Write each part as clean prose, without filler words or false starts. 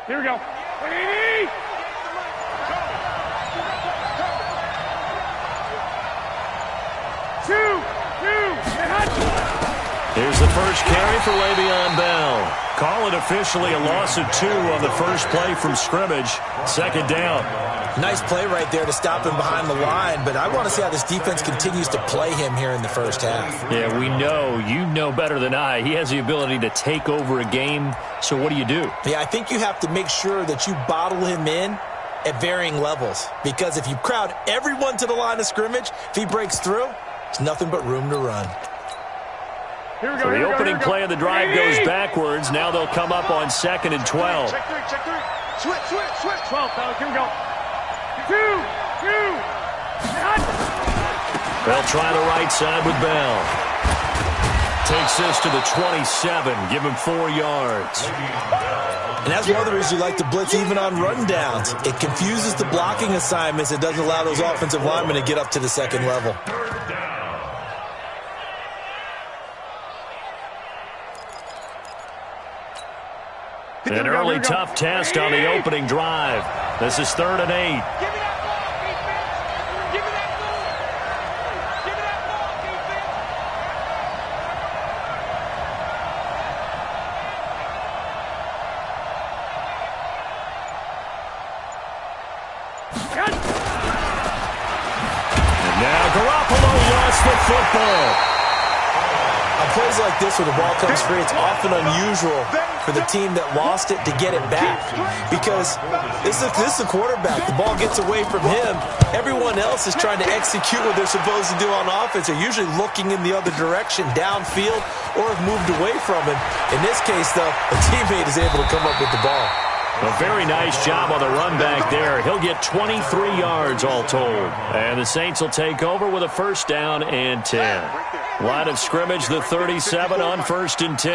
Here we go. Here's the first carry for Le'Veon Bell. Call it officially a loss of 2 on the first play from scrimmage. Second down. Nice play right there to stop him behind the line, but I want to see how this defense continues to play him here in the first half. Yeah, we know. You know better than I. He has the ability to take over a game, so what do you do? Yeah, I think you have to make sure that you bottle him in at varying levels, because if you crowd everyone to the line of scrimmage, if he breaks through, there's nothing but room to run. Here we go, so the opening play of the drive goes backwards. Now they'll come up on 2nd and 12. Check 3. Switch. 12, fellas. Here we go. 2. They'll try the right side with Bell. Takes this to the 27. Give him 4 yards. And that's one of the reasons you like to blitz even on rundowns. It confuses the blocking assignments. It doesn't allow those offensive linemen to get up to the second level. An early tough test on the opening drive. This is 3rd and 8. Give me that ball, defense. Give me that ball. Give me that ball, defense. And now Garoppolo lost the football. On plays like this where the ball comes free, it's often unusual for the team that lost it to get it back, because this is the quarterback. The ball gets away from him. Everyone else is trying to execute what they're supposed to do on offense. They're usually looking in the other direction, downfield, or have moved away from him. In this case, though, a teammate is able to come up with the ball. A very nice job on the run back there. He'll get 23 yards all told. And the Saints will take over with a 1st down and 10. Line of scrimmage, the 37 on 1st and 10.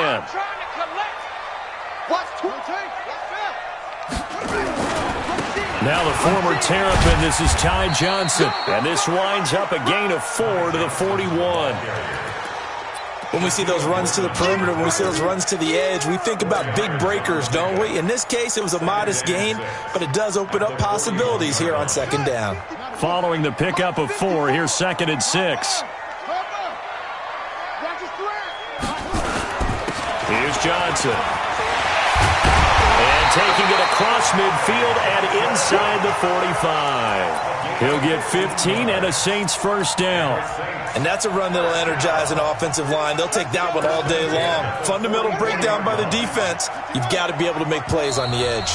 Now the former Terrapin, this is Ty Johnson. And this winds up a gain of 4 to the 41. When we see those runs to the perimeter, when we see those runs to the edge, we think about big breakers, don't we? In this case, it was a modest gain, but it does open up possibilities here on 2nd down. Following the pickup of 4, here's 2nd and 6. Here's Johnson. And taking it across midfield and inside the 45. He'll get 15 and a Saints 1st down. And that's a run that'll energize an offensive line. They'll take that one all day long. Fundamental breakdown by the defense. You've got to be able to make plays on the edge.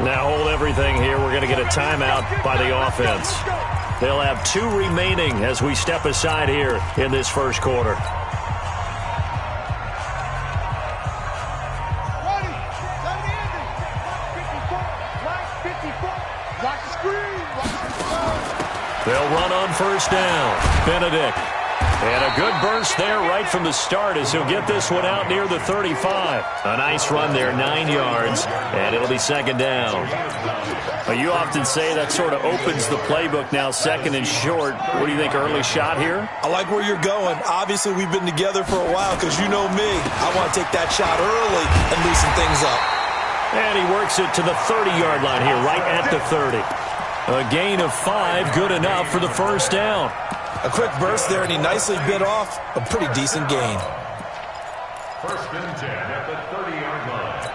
Now hold everything here. We're going to get a timeout by the offense. They'll have 2 remaining as we step aside here in this 1st quarter. They'll run on 1st down. Benedict. And a good burst there right from the start as he'll get this one out near the 35. A nice run there, 9 yards, and it'll be 2nd down. Well, you often say that sort of opens the playbook now, 2nd and short. What do you think, early shot here? I like where you're going. Obviously, we've been together for a while because you know me. I want to take that shot early and loosen things up. And he works it to the 30-yard line here, right at the 30. A gain of 5, good enough for the 1st down. A quick burst there, and he nicely bit off a pretty decent gain. 1st and 10 at the 30-yard line.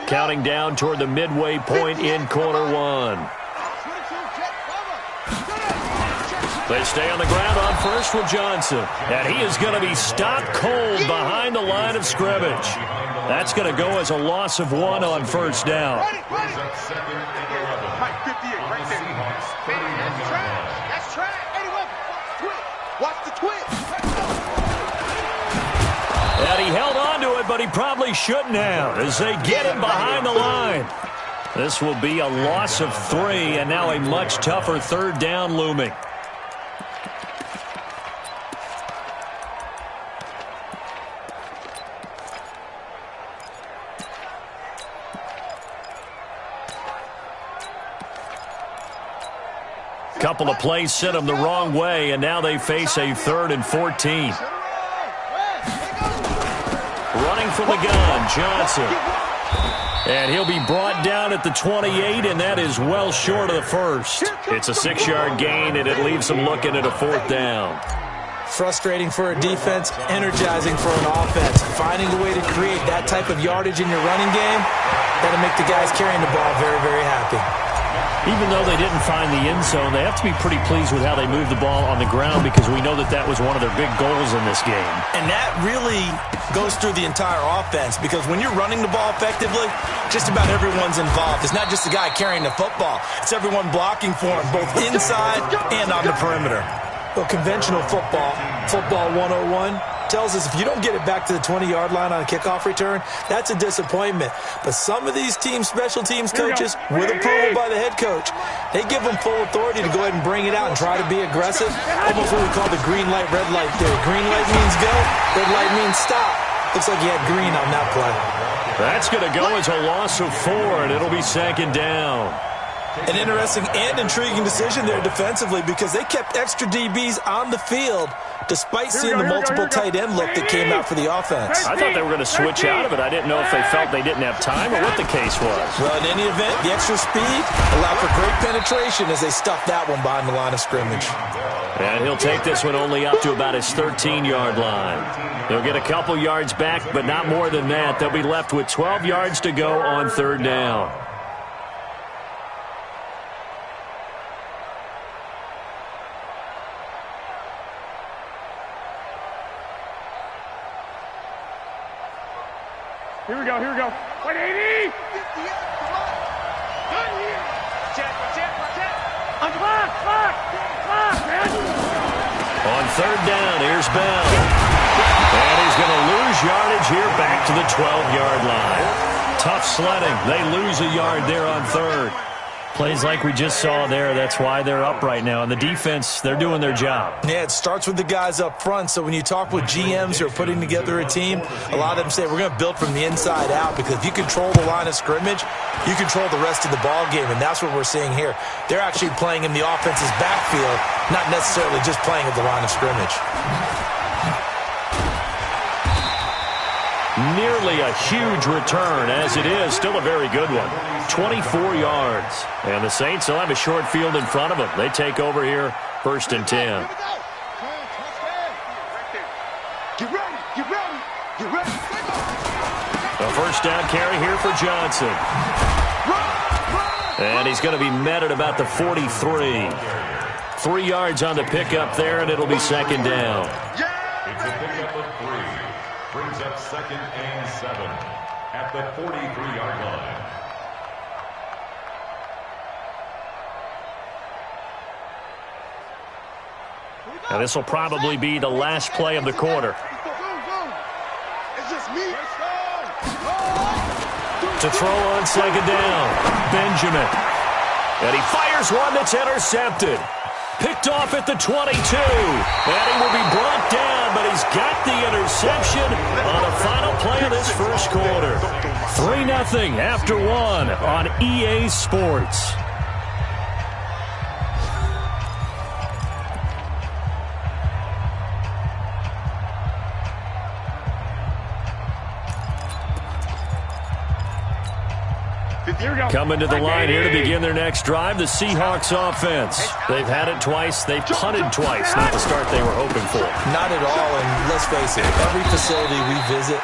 Counting down toward the midway point in quarter 1. They stay on the ground on 1st with Johnson. And he is going to be stopped cold behind the line of scrimmage. That's going to go as a loss of 1 on 1st down. That's trash. Watch the twist. And he held on to it, but he probably shouldn't have as they get him behind the line. This will be a loss of 3, and now a much tougher 3rd down looming. Couple of plays sent them the wrong way, and now they face a 3rd and 14. Running from the gun, Johnson. And he'll be brought down at the 28, and that is well short of the first. It's a 6-yard gain, and it leaves them looking at a 4th down. Frustrating for a defense, energizing for an offense. Finding a way to create that type of yardage in your running game, that'll make the guys carrying the ball very, very happy. Even though they didn't find the end zone, they have to be pretty pleased with how they moved the ball on the ground because we know that that was one of their big goals in this game. And that really goes through the entire offense because when you're running the ball effectively, just about everyone's involved. It's not just the guy carrying the football. It's everyone blocking for him, both inside and on the perimeter. Well, conventional football 101, tells us if you don't get it back to the 20-yard line on a kickoff return, that's a disappointment. But some of these special teams coaches, with approval by the head coach, they give them full authority to go ahead and bring it out and try to be aggressive. Almost what we call the green light, red light theory. Green light means go, red light means stop. Looks like he had green on that play. That's going to go as a loss of 4, and it'll be 2nd down. An interesting and intriguing decision there defensively because they kept extra DBs on the field despite seeing the multiple tight end look that came out for the offense. I thought they were going to switch out of it. I didn't know if they felt they didn't have time or what the case was. Well, in any event, the extra speed allowed for great penetration as they stuffed that one behind the line of scrimmage. And he'll take this one only up to about his 13-yard line. He'll get a couple yards back, but not more than that. They'll be left with 12 yards to go on 3rd down. Here we go, here we go. 180! On 3rd down, here's Bell. And he's going to lose yardage here back to the 12-yard line. Tough sledding. They lose a yard there on 3rd. Plays like we just saw there, that's why they're up right now. And the defense, they're doing their job. Yeah, it starts with the guys up front. So when you talk with GMs who are putting together a team, a lot of them say we're going to build from the inside out because if you control the line of scrimmage, you control the rest of the ball game, and that's what we're seeing here. They're actually playing in the offense's backfield, not necessarily just playing at the line of scrimmage. Nearly a huge return, as it is. Still a very good one. 24 yards. And the Saints will have a short field in front of them. They take over here, 1st and 10. Get ready, get ready, get ready. A 1st down carry here for Johnson. And he's going to be met at about the 43. 3 yards on the pickup there, and it'll be 2nd down. It's a pickup of 3. Brings up 2nd and 7 at the 43-yard line. Now this will probably be the last play of the quarter. It's just me. To throw on 2nd down, Benjamin. And he fires one that's intercepted. Picked off at the 22. And he will be brought down, but he's got the interception on the final play of this first quarter. 3-0 after 1 on EA Sports. Coming to the line here to begin their next drive, the Seahawks offense. They've had it twice. They've punted twice. Not the start they were hoping for. Not at all, and let's face it, every facility we visit,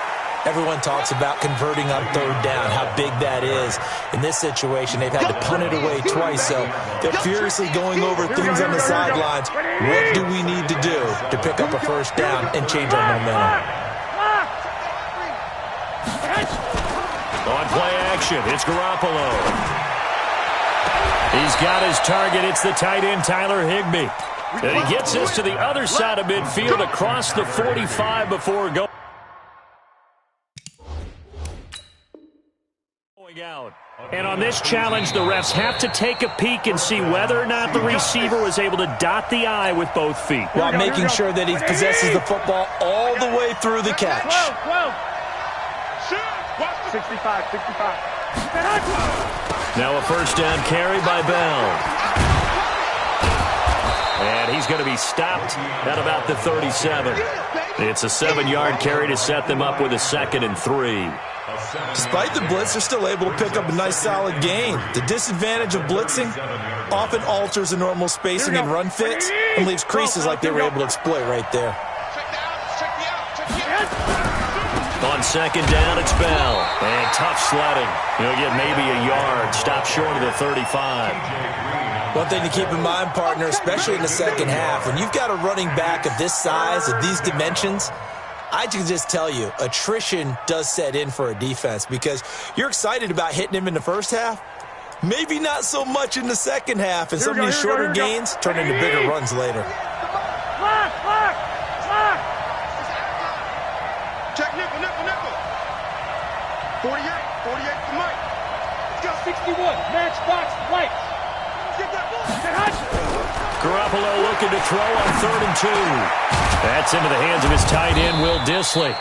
everyone talks about converting on 3rd down, how big that is. In this situation, they've had to punt it away twice, so they're furiously going over things on the sidelines. What do we need to do to pick up a 1st down and change our momentum? On play action, it's Garoppolo. He's got his target. It's the tight end, Tyler Higbee. And he gets this to the other side of midfield across the 45 before going out. And on this challenge, the refs have to take a peek and see whether or not the receiver was able to dot the I with both feet. While making sure that he possesses the football all the way through the catch. 65. Now a 1st down carry by Bell. going to be stopped at about the 37. It's a 7-yard carry to set them up with a 2nd and 3. Despite the blitz, they're still able to pick up a nice solid gain. The disadvantage of blitzing often alters the normal spacing and run fits and leaves creases like they were able to exploit right there. On 2nd down, it's Bell. And tough sledding. He'll get maybe a yard. Stop short of the 35. One thing to keep in mind, partner, especially in the second half, when you've got a running back of this size, of these dimensions, I can just tell you, attrition does set in for a defense because you're excited about hitting him in the first half. Maybe not so much in the second half, and some of these shorter gains turn into bigger runs later. Check nickel. 48 to Mike. Let's go. 61, matchbox, lights. Get that ball. Garoppolo looking to throw on 3rd and 2. That's into the hands of his tight end, Will Dissly.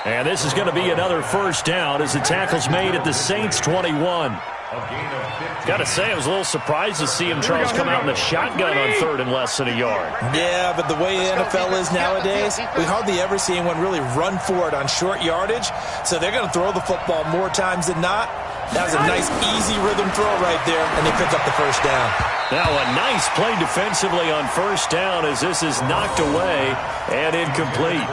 And this is going to be another first down as the tackle's made at the Saints' 21. Got to say, I was a little surprised to see him, Charles, come out in the shotgun on 3rd and less than a yard. Yeah, but the way the NFL is nowadays, we hardly ever see anyone really run for it on short yardage. So they're going to throw the football more times than not. That was a nice, easy rhythm throw right there, and they pick up the first down. Now a nice play defensively on first down as this is knocked away and incomplete.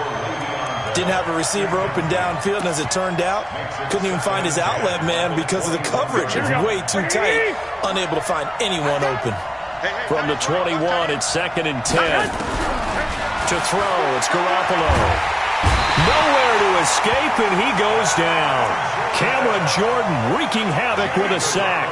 Didn't have a receiver open downfield, and as it turned out, couldn't even find his outlet man because of the coverage. It's way too tight, unable to find anyone open. From the 21, it's 2nd and 10. To throw, it's Garoppolo. Nowhere to escape, and he goes down. Cameron Jordan wreaking havoc with a sack.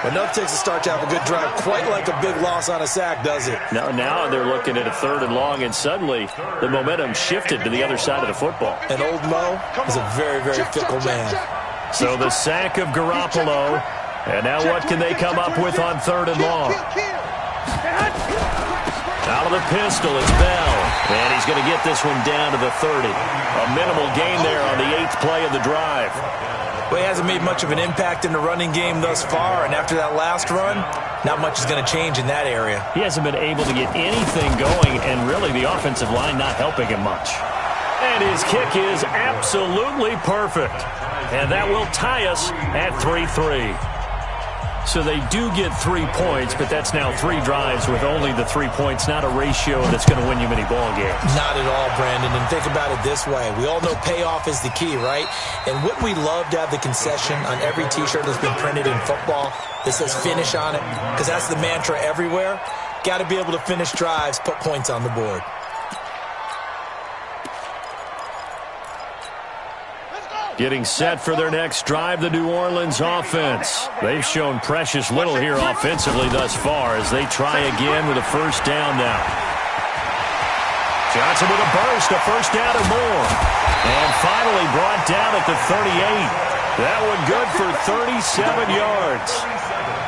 Enough takes a start to have a good drive, quite like a big loss on a sack, does it? Now they're looking at a 3rd and long, and suddenly the momentum shifted to the other side of the football. And old Mo is a very, very fickle man. So the sack of Garoppolo, and now what can they come up with on 3rd and long? Out of the pistol, it's Bell, and he's going to get this one down to the 30. A minimal gain there on the 8th play of the drive. Well, he hasn't made much of an impact in the running game thus far, and after that last run, not much is going to change in that area. He hasn't been able to get anything going, and really the offensive line not helping him much. And his kick is absolutely perfect. And that will tie us at 3-3. So they do get 3 points, but that's now 3 drives with only the 3 points, not a ratio that's going to win you many ball games. Not at all, Brandon. And think about it this way. We all know payoff is the key, right? And wouldn't we love to have the concession on every T-shirt that's been printed in football that says finish on it? Because that's the mantra everywhere. Got to be able to finish drives, put points on the board. Getting set for their next drive, the New Orleans offense. They've shown precious little here offensively thus far as they try again with a first down now. Johnson with a burst, a first down or more. And finally brought down at the 38. That one good for 37 yards.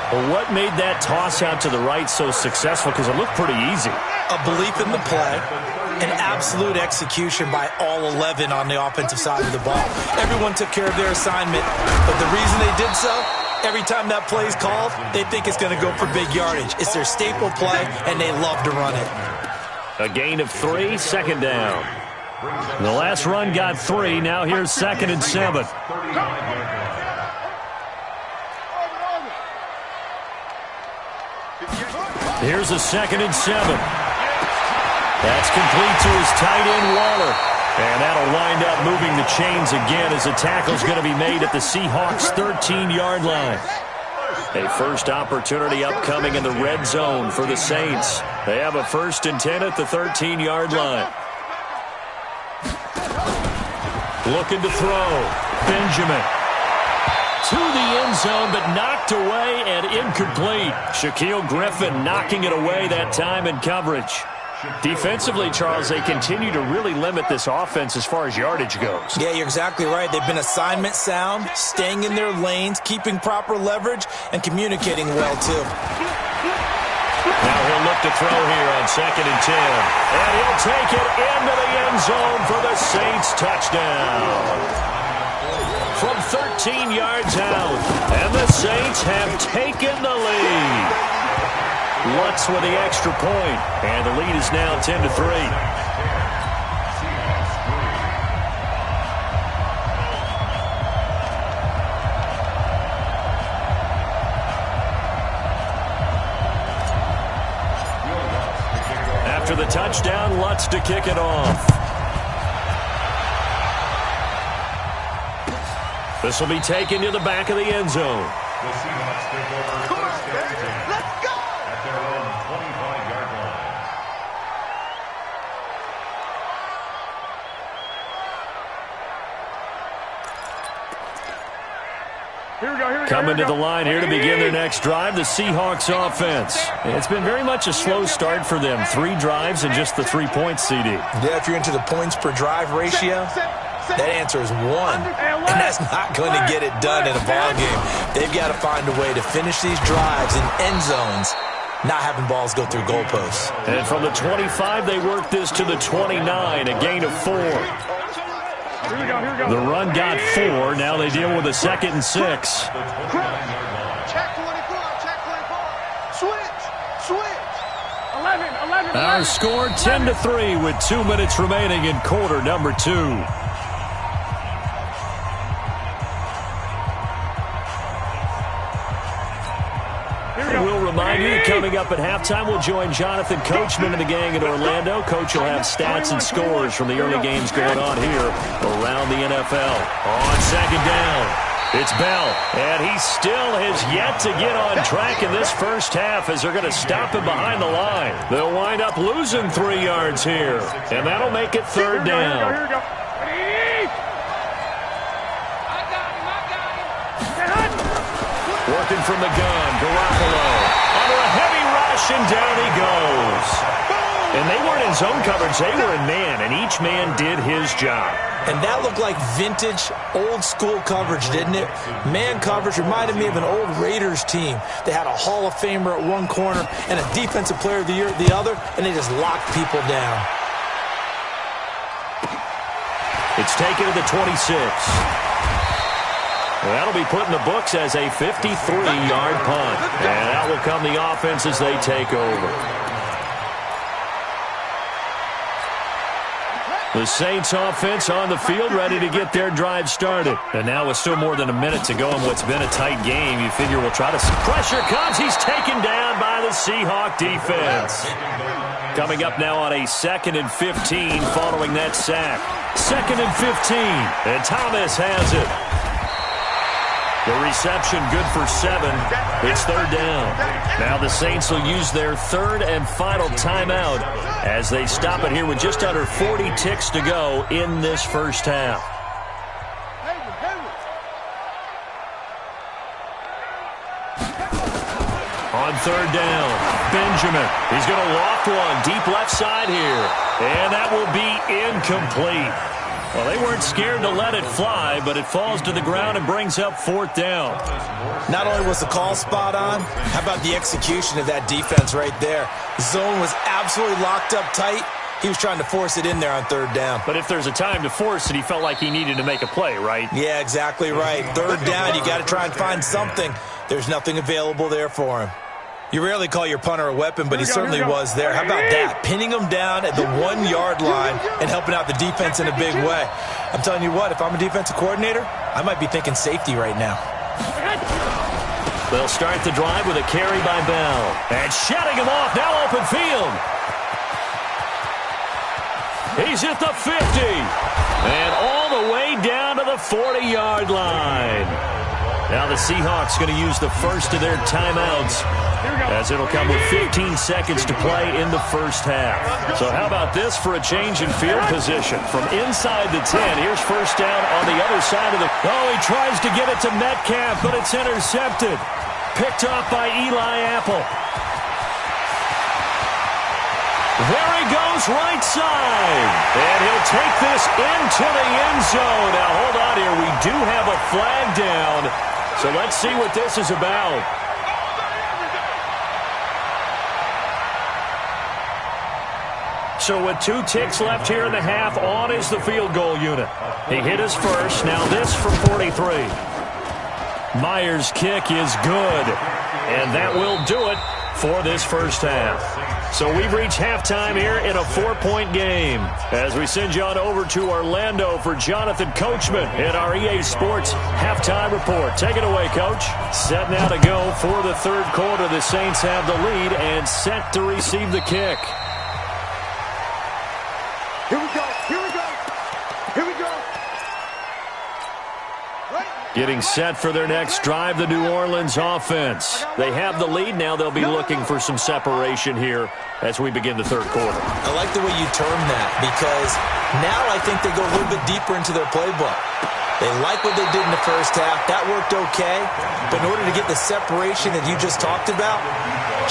Well, what made that toss out to the right so successful? Because it looked pretty easy. A belief in the play. An absolute execution by all 11 on the offensive side of the ball. Everyone took care of their assignment, but the reason they did so, every time that play is called, they think it's going to go for big yardage. It's their staple play, and they love to run it. A gain of 3, 2nd down. The last run got 3. Now here's 2nd and 7. Here's a 2nd and 7. That's complete to his tight end, Waller. And that'll wind up moving the chains again as the tackle's going to be made at the Seahawks' 13-yard line. A first opportunity upcoming in the red zone for the Saints. They have a 1st and 10 at the 13-yard line. Looking to throw. Benjamin. To the end zone, but knocked away and incomplete. Shaquille Griffin knocking it away that time in coverage. Defensively, Charles, they continue to really limit this offense as far as yardage goes. Yeah, you're exactly right. They've been assignment sound, staying in their lanes, keeping proper leverage, and communicating well, too. Now he'll look to throw here on 2nd and 10. And he'll take it into the end zone for the Saints touchdown. From 13 yards out, and the Saints have taken the lead. Lutz with the extra point, and the lead is now 10-3. After the touchdown, Lutz to kick it off. This will be taken to the back of the end zone. The Seahawks take over first and 10. Let's go! At their own 25-yard line. Here we go. Coming to the line here to begin their next drive, the Seahawks offense. It's been very much a slow start for them. 3 drives and just the 3 points, CD. Yeah, if you're into the points per drive ratio, that answer is 1. And that's not going to get it done in a ball game. They've got to find a way to finish these drives in end zones, not having balls go through goalposts. And from the 25, they work this to the 29, a gain of 4. Here we go. The run got 4. Now they deal with a 2nd and 6. Check 24. Switch. 11. Our score 10-3 with 2 minutes remaining in quarter number 2. We'll remind you, coming up at halftime, we'll join Jonathan Coachman and the gang in Orlando. Coach will have stats and scores from the early games going on here around the NFL. On 2nd down, it's Bell, and he still has yet to get on track in this first half as they're going to stop him behind the line. They'll wind up losing 3 yards here, and that'll make it 3rd down. Here we go. Working from the gun, Garoppolo. Under a heavy rush, and down he goes. And they weren't in zone coverage. They were in man, and each man did his job. And that looked like vintage, old-school coverage, didn't it? Man coverage reminded me of an old Raiders team. They had a Hall of Famer at one corner and a Defensive Player of the Year at the other, and they just locked people down. It's taken to the 26. Well, that'll be put in the books as a 53-yard punt. And out will come the offense as they take over. The Saints offense on the field ready to get their drive started. And now with still more than a minute to go in what's been a tight game, you figure we'll try to... Pressure comes. He's taken down by the Seahawk defense. Coming up now on a 2nd and 15 following that sack. 2nd and 15. And Thomas has it. The reception good for 7. It's 3rd down. Now the Saints will use their 3rd and final timeout as they stop it here with just under 40 ticks to go in this first half. On 3rd down, Benjamin. He's going to loft one deep left side here. And that will be incomplete. Well, they weren't scared to let it fly, but it falls to the ground and brings up 4th down. Not only was the call spot on, how about the execution of that defense right there? Zone was absolutely locked up tight. He was trying to force it in there on 3rd down. But if there's a time to force it, he felt like he needed to make a play, right? Yeah, exactly right. 3rd down, you got to try and find something. There's nothing available there for him. You rarely call your punter a weapon, but he certainly was there. How about that? Pinning him down at the 1-yard line and helping out the defense in a big way. I'm telling you what, if I'm a defensive coordinator, I might be thinking safety right now. They'll start the drive with a carry by Bell. And shutting him off, now open field. He's at the 50. And all the way down to the 40-yard line. Now the Seahawks going to use the first of their timeouts as it'll come with 15 seconds to play in the first half. So how about this for a change in field position? From inside the 10, here's 1st down on the other side of the... Oh, he tries to get it to Metcalf, but it's intercepted. Picked off by Eli Apple. There he goes, right side. And he'll take this into the end zone. Now, hold on here. We do have a flag down. So let's see what this is about. So with 2 ticks left here in the half, on is the field goal unit. He hit his first. Now this from 43. Myers' kick is good. And that will do it for this first half. So we've reached halftime here in a 4-point game. As we send you on over to Orlando for Jonathan Coachman in our EA Sports halftime report. Take it away, Coach. Set now to go for the third quarter. The Saints have the lead and set to receive the kick. Here we go. Here we go. Here we go. Getting set for their next drive, the New Orleans offense. They have the lead. Now they'll be looking for some separation here as we begin the third quarter. I like the way you term that because now I think they go a little bit deeper into their playbook. They like what they did in the first half. That worked okay. But in order to get the separation that you just talked about,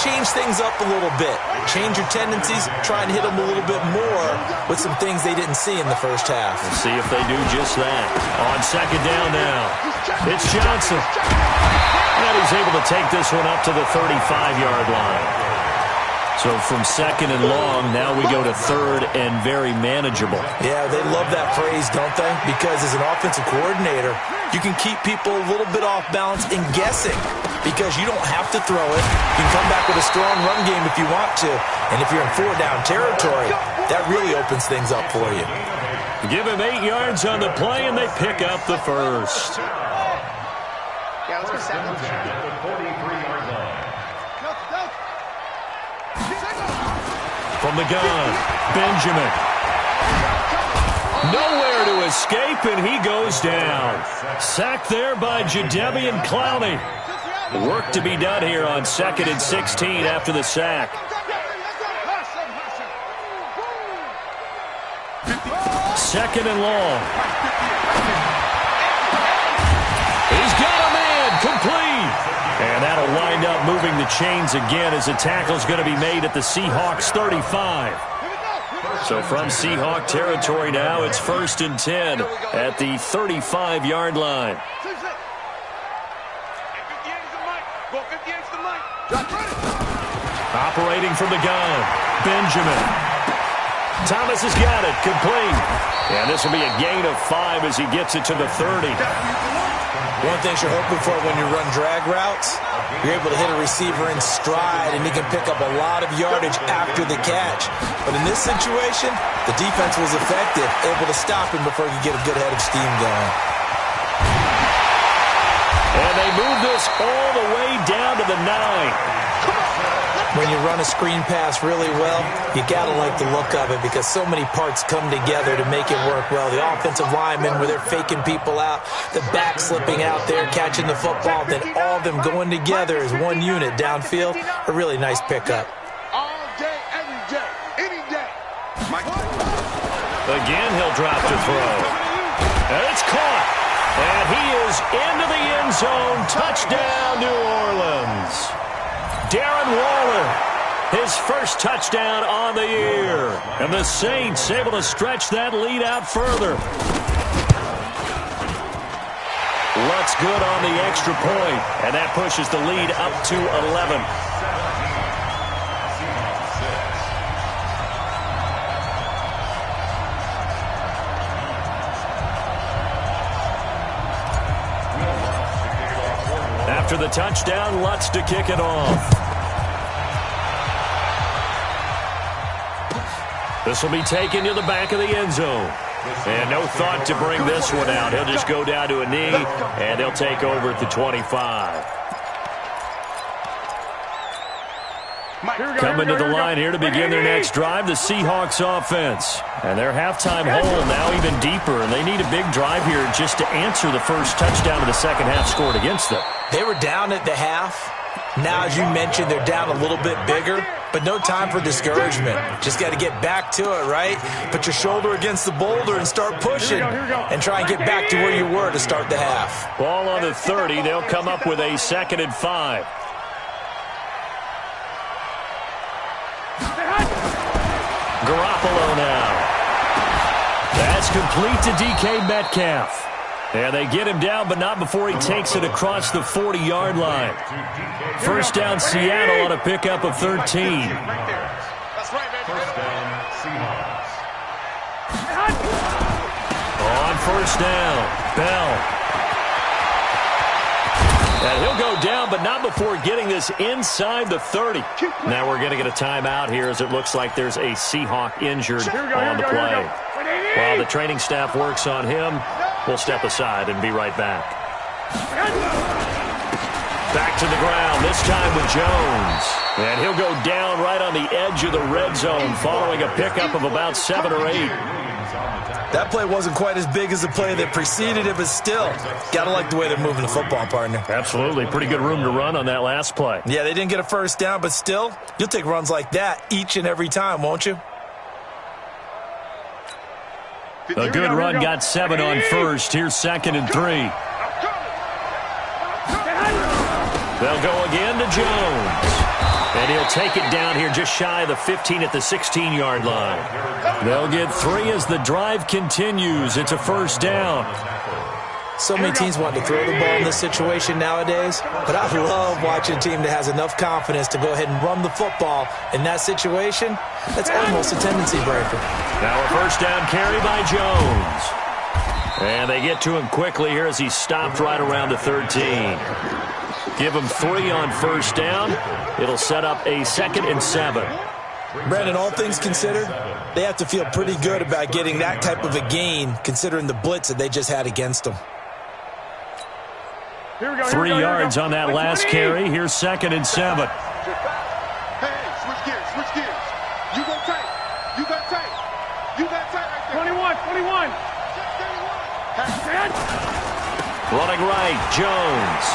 change things up a little bit. Change your tendencies. Try and hit them a little bit more with some things they didn't see in the first half. We'll see if they do just that. On second down now, it's Johnson. And he's able to take this one up to the 35-yard line. So from second and long, now we go to third and very manageable. Yeah, they love that phrase, don't they? Because as an offensive coordinator, you can keep people a little bit off balance and guessing because you don't have to throw it. You can come back with a strong run game if you want to. And if you're in 4-down territory, that really opens things up for you. Give him 8 yards on the play, and they pick up the first. Yeah, let's go 7. From the gun, Benjamin. Nowhere to escape, and he goes down. Sacked there by Jadeveon Clowney. Work to be done here on 2nd and 16 after the sack. Second and long. He's got a man, complete. And that'll wind up moving the chains again as a tackle's going to be made at the Seahawks 35. So from Seahawk territory now, it's 1st and 10 at the 35-yard line. Operating from the gun, Benjamin. Thomas has got it, complete. And this will be a gain of 5 as he gets it to the 30. One thing you're hoping for when you run drag routes, you're able to hit a receiver in stride and he can pick up a lot of yardage after the catch. But in this situation, the defense was effective, able to stop him before he could get a good head of steam going. And they move this all the way down to the 9. When you run a screen pass really well, you got to like the look of it because so many parts come together to make it work well. The offensive linemen, where they're faking people out, the back slipping out there, catching the football, then all of them going together as one unit downfield. A really nice pickup. All day, every day, any day. Again, he'll drop to throw. And it's caught. And he is into the end zone. Touchdown, New Orleans. Darren Waller, his first touchdown on the year. And the Saints able to stretch that lead out further. Lutz good on the extra point, and that pushes the lead up to 11. After the touchdown, Lutz to kick it off. This will be taken to the back of the end zone. And no thought to bring this one out. He'll just go down to a knee, and they'll take over at the 25. Coming to the line here to begin their next drive, the Seahawks offense. And their halftime hole now even deeper, and they need a big drive here just to answer the first touchdown of the second half scored against them. They were down at the half. Now, as you mentioned, they're down a little bit bigger, but no time for discouragement. Just got to get back to it, right? Put your shoulder against the boulder and start pushing and try and get back to where you were to start the half. Ball on the 30. They'll come up with a 2nd and 5. Garoppolo now. That's complete to DK Metcalf. And they get him down, but not before he takes it across the 40-yard line. First down, Seattle on a pickup of 13. That's right, man. First down, Seahawks. On first down, Bell. And he'll go down, but not before getting this inside the 30. Now we're going to get a timeout here as it looks like there's a Seahawk injured on the play. While the training staff works on him, we'll step aside and be right back. Back to the ground, this time with Jones. And he'll go down right on the edge of the red zone following a pickup of about 7 or 8. That play wasn't quite as big as the play that preceded it, but still, got to like the way they're moving the football, partner. Absolutely. Pretty good room to run on that last play. Yeah, they didn't get a first down, but still, you'll take runs like that each and every time, won't you? A good run got 7 on first. Here's 2nd and 3. They'll go again to Jones. And he'll take it down here just shy of the 15 at the 16-yard line. They'll get 3 as the drive continues. It's a first down. So many teams want to throw the ball in this situation nowadays, but I love watching a team that has enough confidence to go ahead and run the football. In that situation, that's almost a tendency breaker. Now a first down carry by Jones. And they get to him quickly here as he stopped right around the 13. Give him 3 on first down. It'll set up a 2nd and 7. Brandon, all things considered, they have to feel pretty good about getting that type of a gain considering the blitz that they just had against them. 3 yards on that last carry. Here's 2nd and 7. Hey, switch gears. You go tight. You got tight. You got tight right there. 21. Running right, Jones.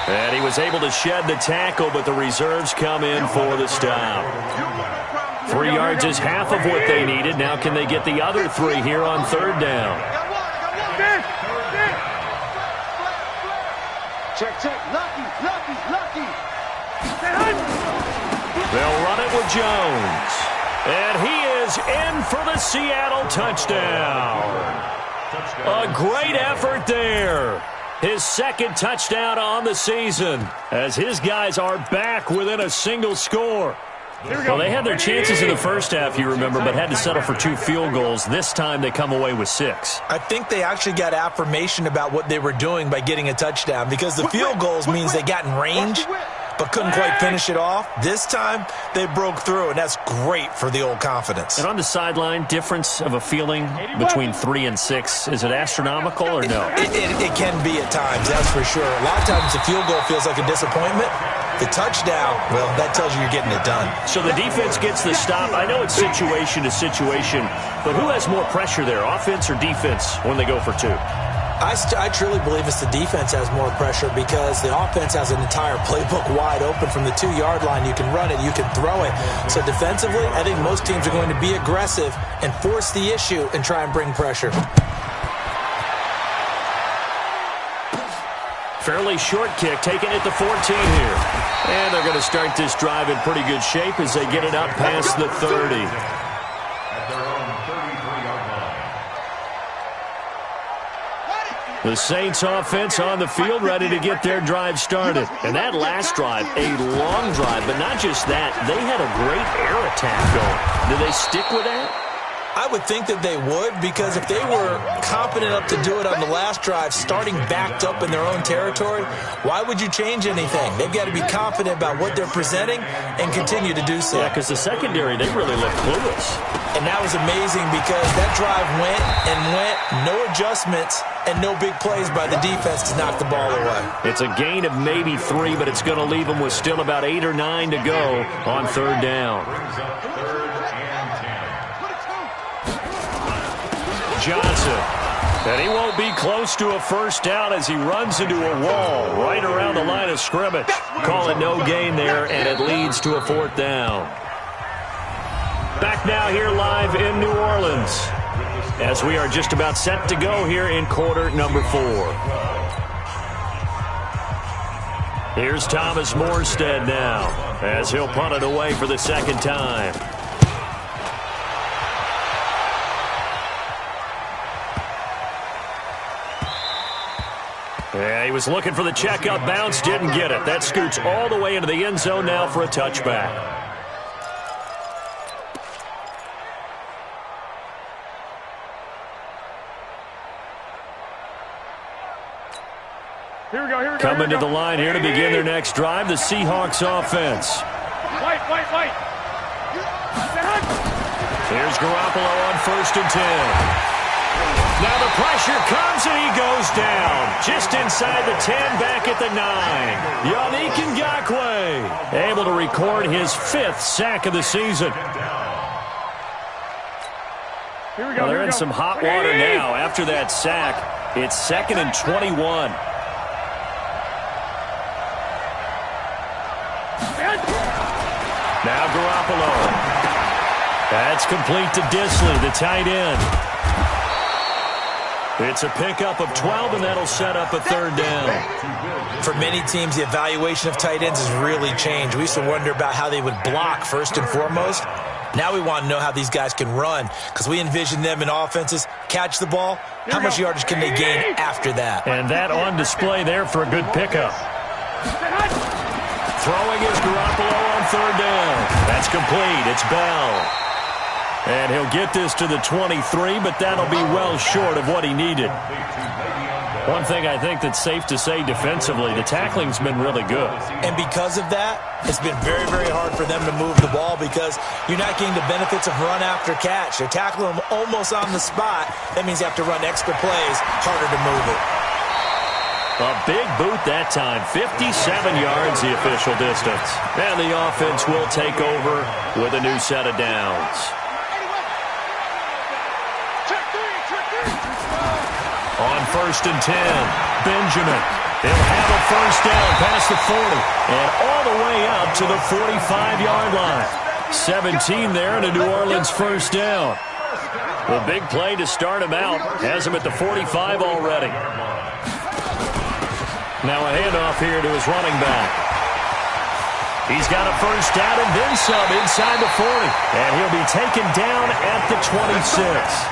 And he was able to shed the tackle, but the reserves come in for the stop. 3 yards is half of what they needed. Now can they get the other 3 here on 3rd down? Check. Lucky. They'll run it with Jones. And he is in for the Seattle touchdown. A great effort there. His 2nd touchdown on the season as his guys are back within a single score. Well, they had their chances in the first half, you remember, but had to settle for 2 field goals. This time they come away with 6. I think they actually got affirmation about what they were doing by getting a touchdown because the field goals means they got in range but couldn't quite finish it off. This time, they broke through, and that's great for the old confidence. And on the sideline, difference of a feeling between 3 and 6, is it astronomical or no? It can be at times, that's for sure. A lot of times the field goal feels like a disappointment. The touchdown, well, that tells you you're getting it done. So the defense gets the stop. I know it's situation to situation, but who has more pressure there, offense or defense, when they go for 2? I truly believe it's the defense has more pressure because the offense has an entire playbook wide open from the 2-yard line. You can run it, you can throw it. So defensively, I think most teams are going to be aggressive and force the issue and try and bring pressure. Fairly short kick, taking it to 14 here. And they're going to start this drive in pretty good shape as they get it up past the 30. The Saints offense on the field ready to get their drive started. And that last drive, a long drive, but not just that. They had a great air attack going. Do they stick with that? I would think that they would because if they were confident enough to do it on the last drive, starting backed up in their own territory, why would you change anything? They've got to be confident about what they're presenting and continue to do so. Yeah, because the secondary, they really looked clueless. And that was amazing because that drive went, no adjustments, and no big plays by the defense to knock the ball away. It's a gain of maybe 3, but it's going to leave them with still about 8 or 9 to go on 3rd down. Johnson. And he won't be close to a first down as he runs into a wall right around the line of scrimmage. Call it no gain there, and it leads to a 4th down. Back now here live in New Orleans as we are just about set to go here in quarter number 4. Here's Thomas Morstead now as he'll punt it away for the 2nd time. Yeah, he was looking for the checkup bounce, didn't get it. That scoots all the way into the end zone now for a touchback. Coming to the line here to begin their next drive, the Seahawks offense. White. Here's Garoppolo on 1st and 10. Now the pressure comes and he goes down. Just inside the 10, back at the 9. Yannick Ngakoue able to record his 5th sack of the season. Well, they're in some hot water now. After that sack, it's 2nd and 21. Now Garoppolo. That's complete to Disley, the tight end. It's a pickup of 12, and that'll set up a 3rd down. For many teams, the evaluation of tight ends has really changed. We used to wonder about how they would block first and foremost. Now we want to know how these guys can run, because we envision them in offenses catch the ball. How much yardage can they gain after that? And that on display there for a good pickup. Throwing is Garoppolo on 3rd down. That's complete. It's Bell. And he'll get this to the 23, but that'll be well short of what he needed. One thing I think that's safe to say defensively, the tackling's been really good. And because of that, it's been very, very hard for them to move the ball because you're not getting the benefits of run after catch. They're tackling them almost on the spot. That means you have to run extra plays, harder to move it. A big boot that time, 57 yards the official distance. And the offense will take over with a new set of downs. On 1st and 10, Benjamin. They'll have a 1st down past the 40 and all the way up to the 45-yard line. 17 there and a New Orleans 1st down. The big play to start him out has him at the 45 already. Now a handoff here to his running back. He's got a 1st down and then some inside the 40. And he'll be taken down at the 26.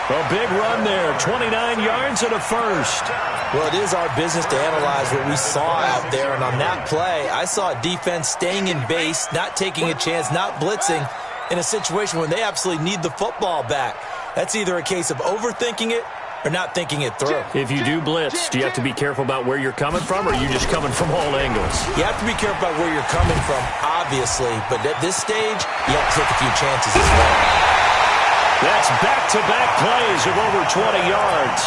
A big run there, 29 yards and a 1st. Well, it is our business to analyze what we saw out there. And on that play, I saw a defense staying in base, not taking a chance, not blitzing in a situation when they absolutely need the football back. That's either a case of overthinking it or not thinking it through. If you do blitz, do you have to be careful about where you're coming from, or are you just coming from all angles? You have to be careful about where you're coming from, obviously. But at this stage, you have to take a few chances as well. That's back-to-back plays of over 20 yards.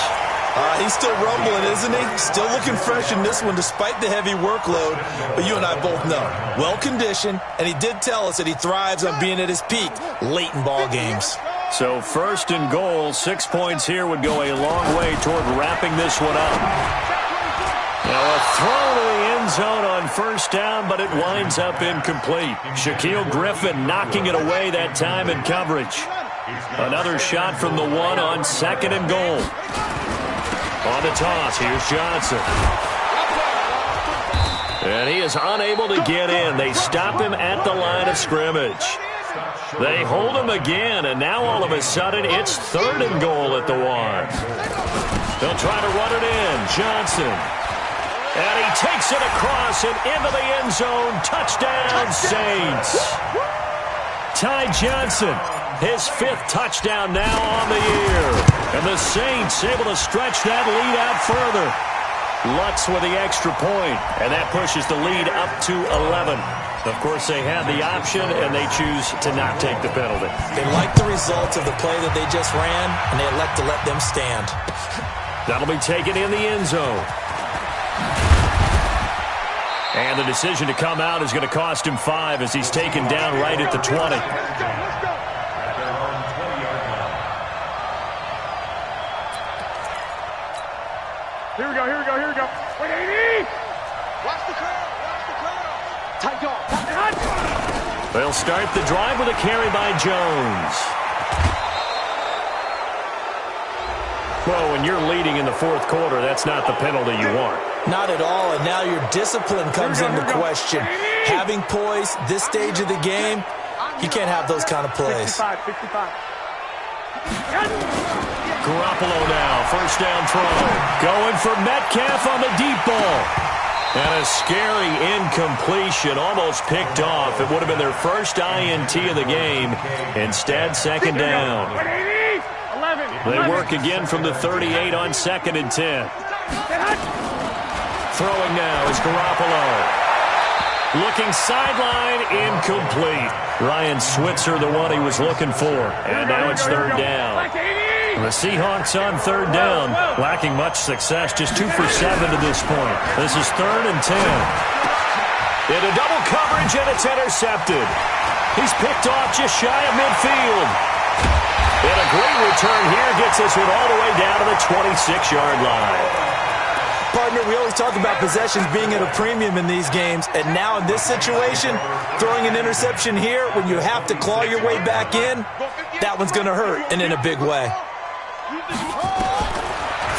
He's still rumbling, isn't he? Still looking fresh in this one despite the heavy workload. But you and I both know, well-conditioned, and he did tell us that he thrives on being at his peak late in ball games. So 1st and goal, 6 points here would go a long way toward wrapping this one up. Now a throw to the end zone on 1st down, but it winds up incomplete. Shaquille Griffin knocking it away that time in coverage. Another shot from the 1 on 2nd and goal. On the toss, here's Johnson. And he is unable to get in. They stop him at the line of scrimmage. They hold him again, and now all of a sudden it's 3rd and goal at the 1. They'll try to run it in. Johnson. And he takes it across and into the end zone. Touchdown, Saints. Ty Johnson, his 5th touchdown now on the year. And the Saints able to stretch that lead out further. Lutz with the extra point, and that pushes the lead up to 11. Of course, they had the option, and they choose to not take the penalty. They like the results of the play that they just ran, and they elect to let them stand. That'll be taken in the end zone. And the decision to come out is going to cost him 5 as he's taken down right at the 20. Here we go. Wait, 80! Watch the curl. Tight dog. They'll start the drive with a carry by Jones. Well, when you're leading in the 4th quarter, that's not the penalty you want. Not at all, and now your discipline comes into question. Having poise this stage of the game, you can't have those kind of plays. 65. Garoppolo now, 1st down throw. Going for Metcalf on the deep ball. And a scary incompletion, almost picked off. It would have been their first INT of the game. Instead, 2nd down. They work again from the 38 on 2nd and 10. Throwing now is Garoppolo. Looking sideline, incomplete. Ryan Switzer, the one he was looking for. And now it's third down. The Seahawks on third down, lacking much success, just 2 for 7 to this point. This is 3rd and 10. Into double coverage, and it's intercepted. He's picked off just shy of midfield. And a great return here gets this one all the way down to the 26-yard line. Partner, we always talk about possessions being at a premium in these games, and now in this situation, throwing an interception here when you have to claw your way back in, that one's going to hurt, and in a big way.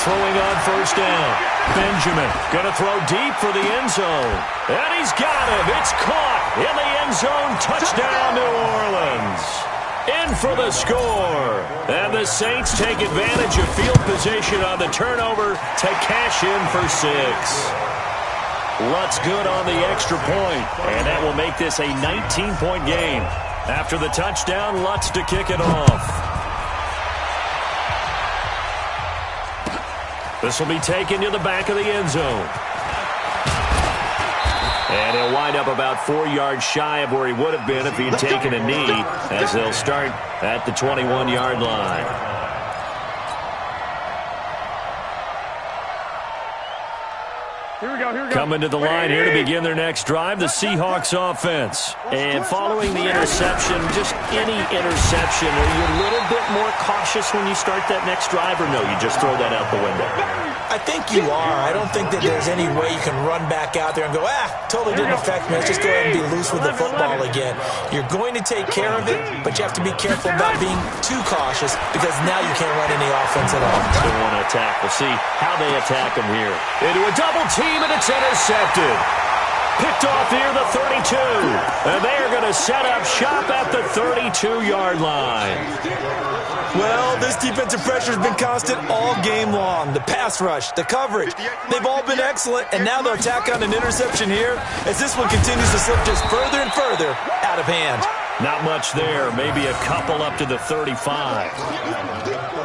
Throwing on first down. Benjamin going to throw deep for the end zone. And he's got him. It's caught in the end zone. Touchdown, New Orleans. In for the score. And the Saints take advantage of field position on the turnover to cash in for 6. Lutz good on the extra point, and that will make this a 19-point game. After the touchdown, Lutz to kick it off. This will be taken to the back of the end zone. And he'll wind up about 4 yards shy of where he would have been if he had taken a knee, as they'll start at the 21-yard line. Here we go. Coming to the line here to begin their next drive, the Seahawks offense. And following the interception, just any interception, are you a little bit more cautious when you start that next drive, or no, you just throw that out the window? I think you are. I don't think that there's any way you can run back out there and go, totally didn't affect me. Let's just go ahead and be loose with the football again. You're going to take care of it, but you have to be careful about being too cautious because now you can't run any offense at all. They want to attack. We'll see how they attack them here. Into a double team, and it's intercepted. Picked off near the 32. And they are going to set up shop at the 32-yard line. Well, this defensive pressure has been constant all game long. The pass rush, the coverage, they've all been excellent, and now they'll tack on an interception here as this one continues to slip just further and further out of hand. Not much there, maybe a couple up to the 35.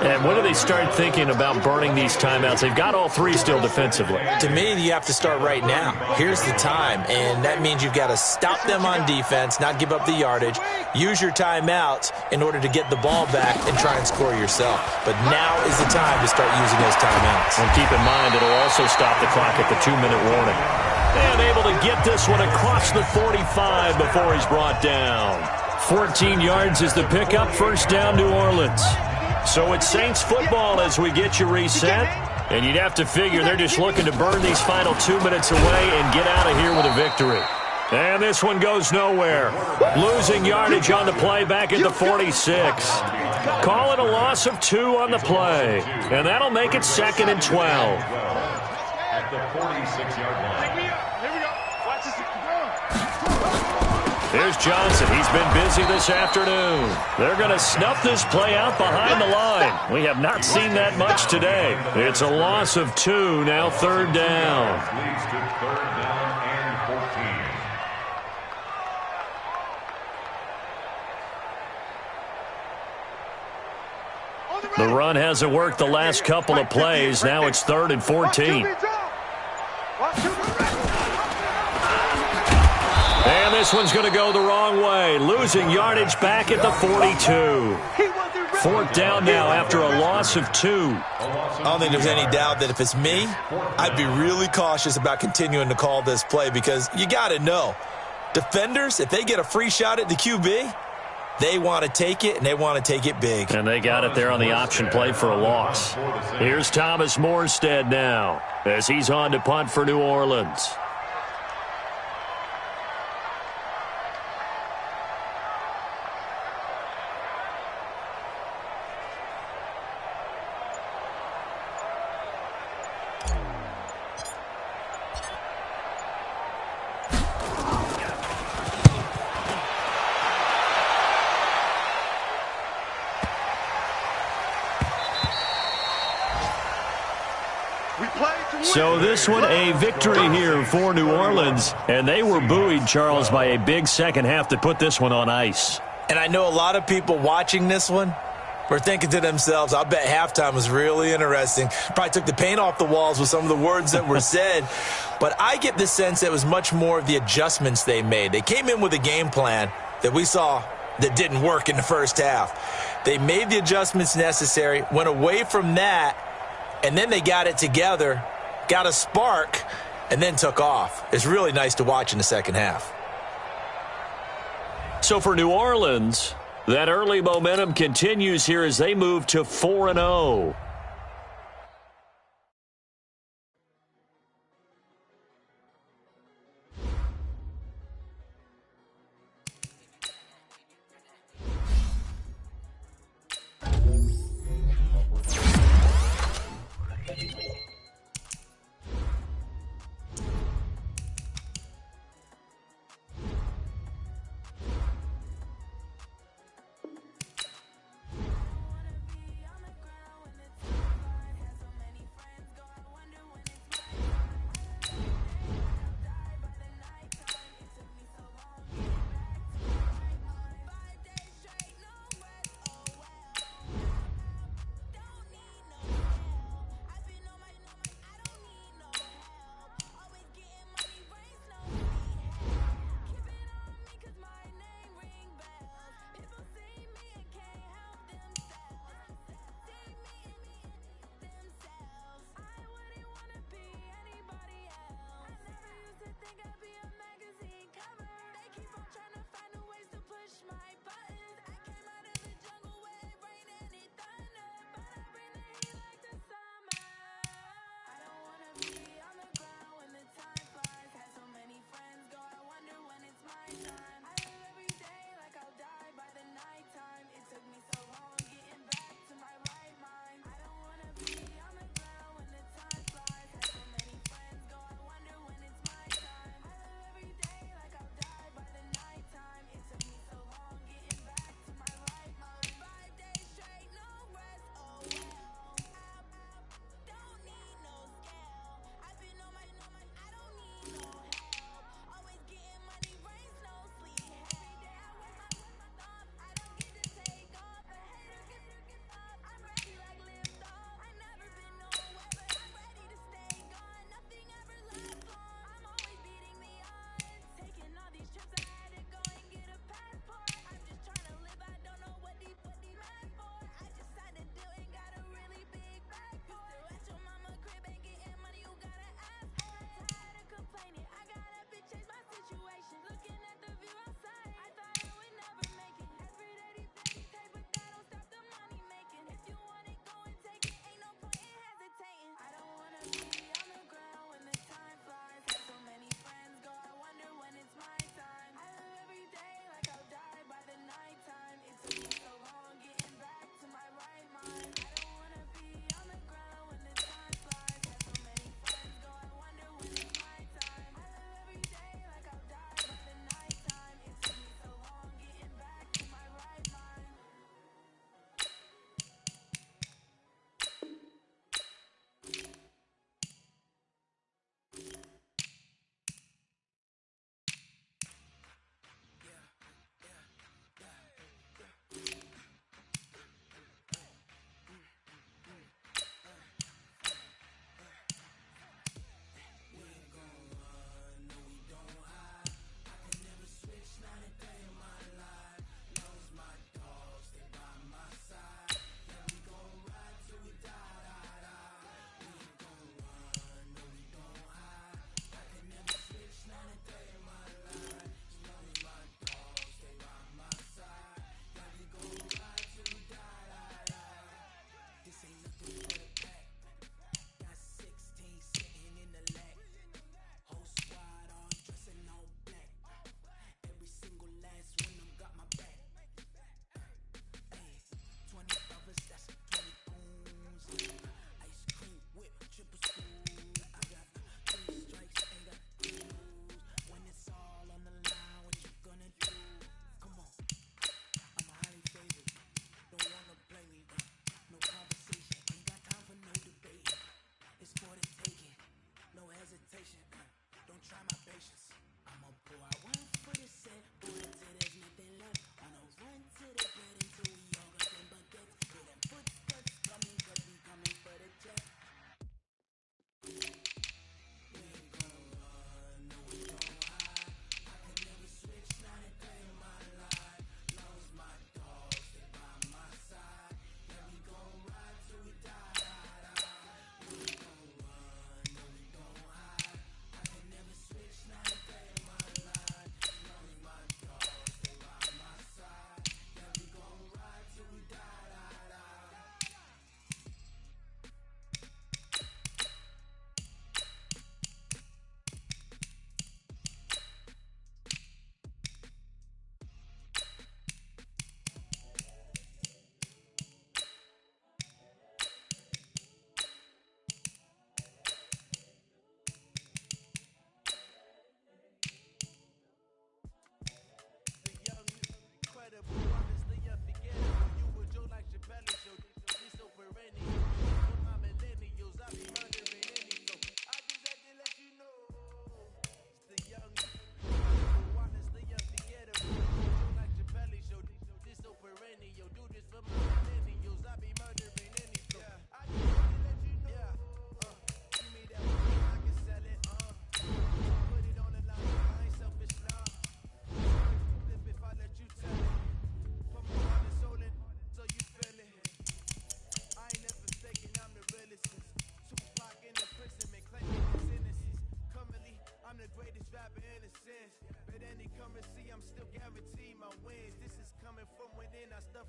And when do they start thinking about burning these timeouts? They've got all 3 still defensively. To me, you have to start right now. Here's the time, and that means you've got to stop them on defense, not give up the yardage, use your timeouts in order to get the ball back and try and score yourself. But now is the time to start using those timeouts. And keep in mind, it'll also stop the clock at the 2-minute warning. And able to get this one across the 45 before he's brought down. 14 yards is the pickup, first down, New Orleans. So it's Saints football as we get you reset. And you'd have to figure they're just looking to burn these final 2 minutes away and get out of here with a victory. And this one goes nowhere. Losing yardage on the play back at the 46. Call it a loss of 2 on the play. And that'll make it 2nd and 12. At the 46-yard line. Here's Johnson. He's been busy this afternoon. They're going to snuff this play out behind the line. We have not seen that much today. It's a loss of 2, now 3rd down. Leads to 3rd down and 14. The run hasn't worked the last couple of plays. Now it's 3rd and 14. And this one's going to go the wrong way. Losing yardage back at the 42. 4th down now after a loss of 2. I don't think there's any doubt that if it's me, I'd be really cautious about continuing to call this play because you got to know, defenders, if they get a free shot at the QB, they want to take it, and they want to take it big. And they got it there on the option play for a loss. Here's Thomas Morstead now as he's on to punt for New Orleans. So this one a victory here for New Orleans, and they were buoyed, Charles, by a big second half to put this one on ice. And I know a lot of people watching this one, were thinking to themselves, I bet halftime was really interesting. Probably took the paint off the walls with some of the words that were said. But I get the sense that it was much more of the adjustments they made. They came in with a game plan that we saw that didn't work in the first half. They made the adjustments necessary, went away from that, and then they got it together, got a spark, and then took off. It's really nice to watch in the second half. So for New Orleans, that early momentum continues here as they move to 4-0.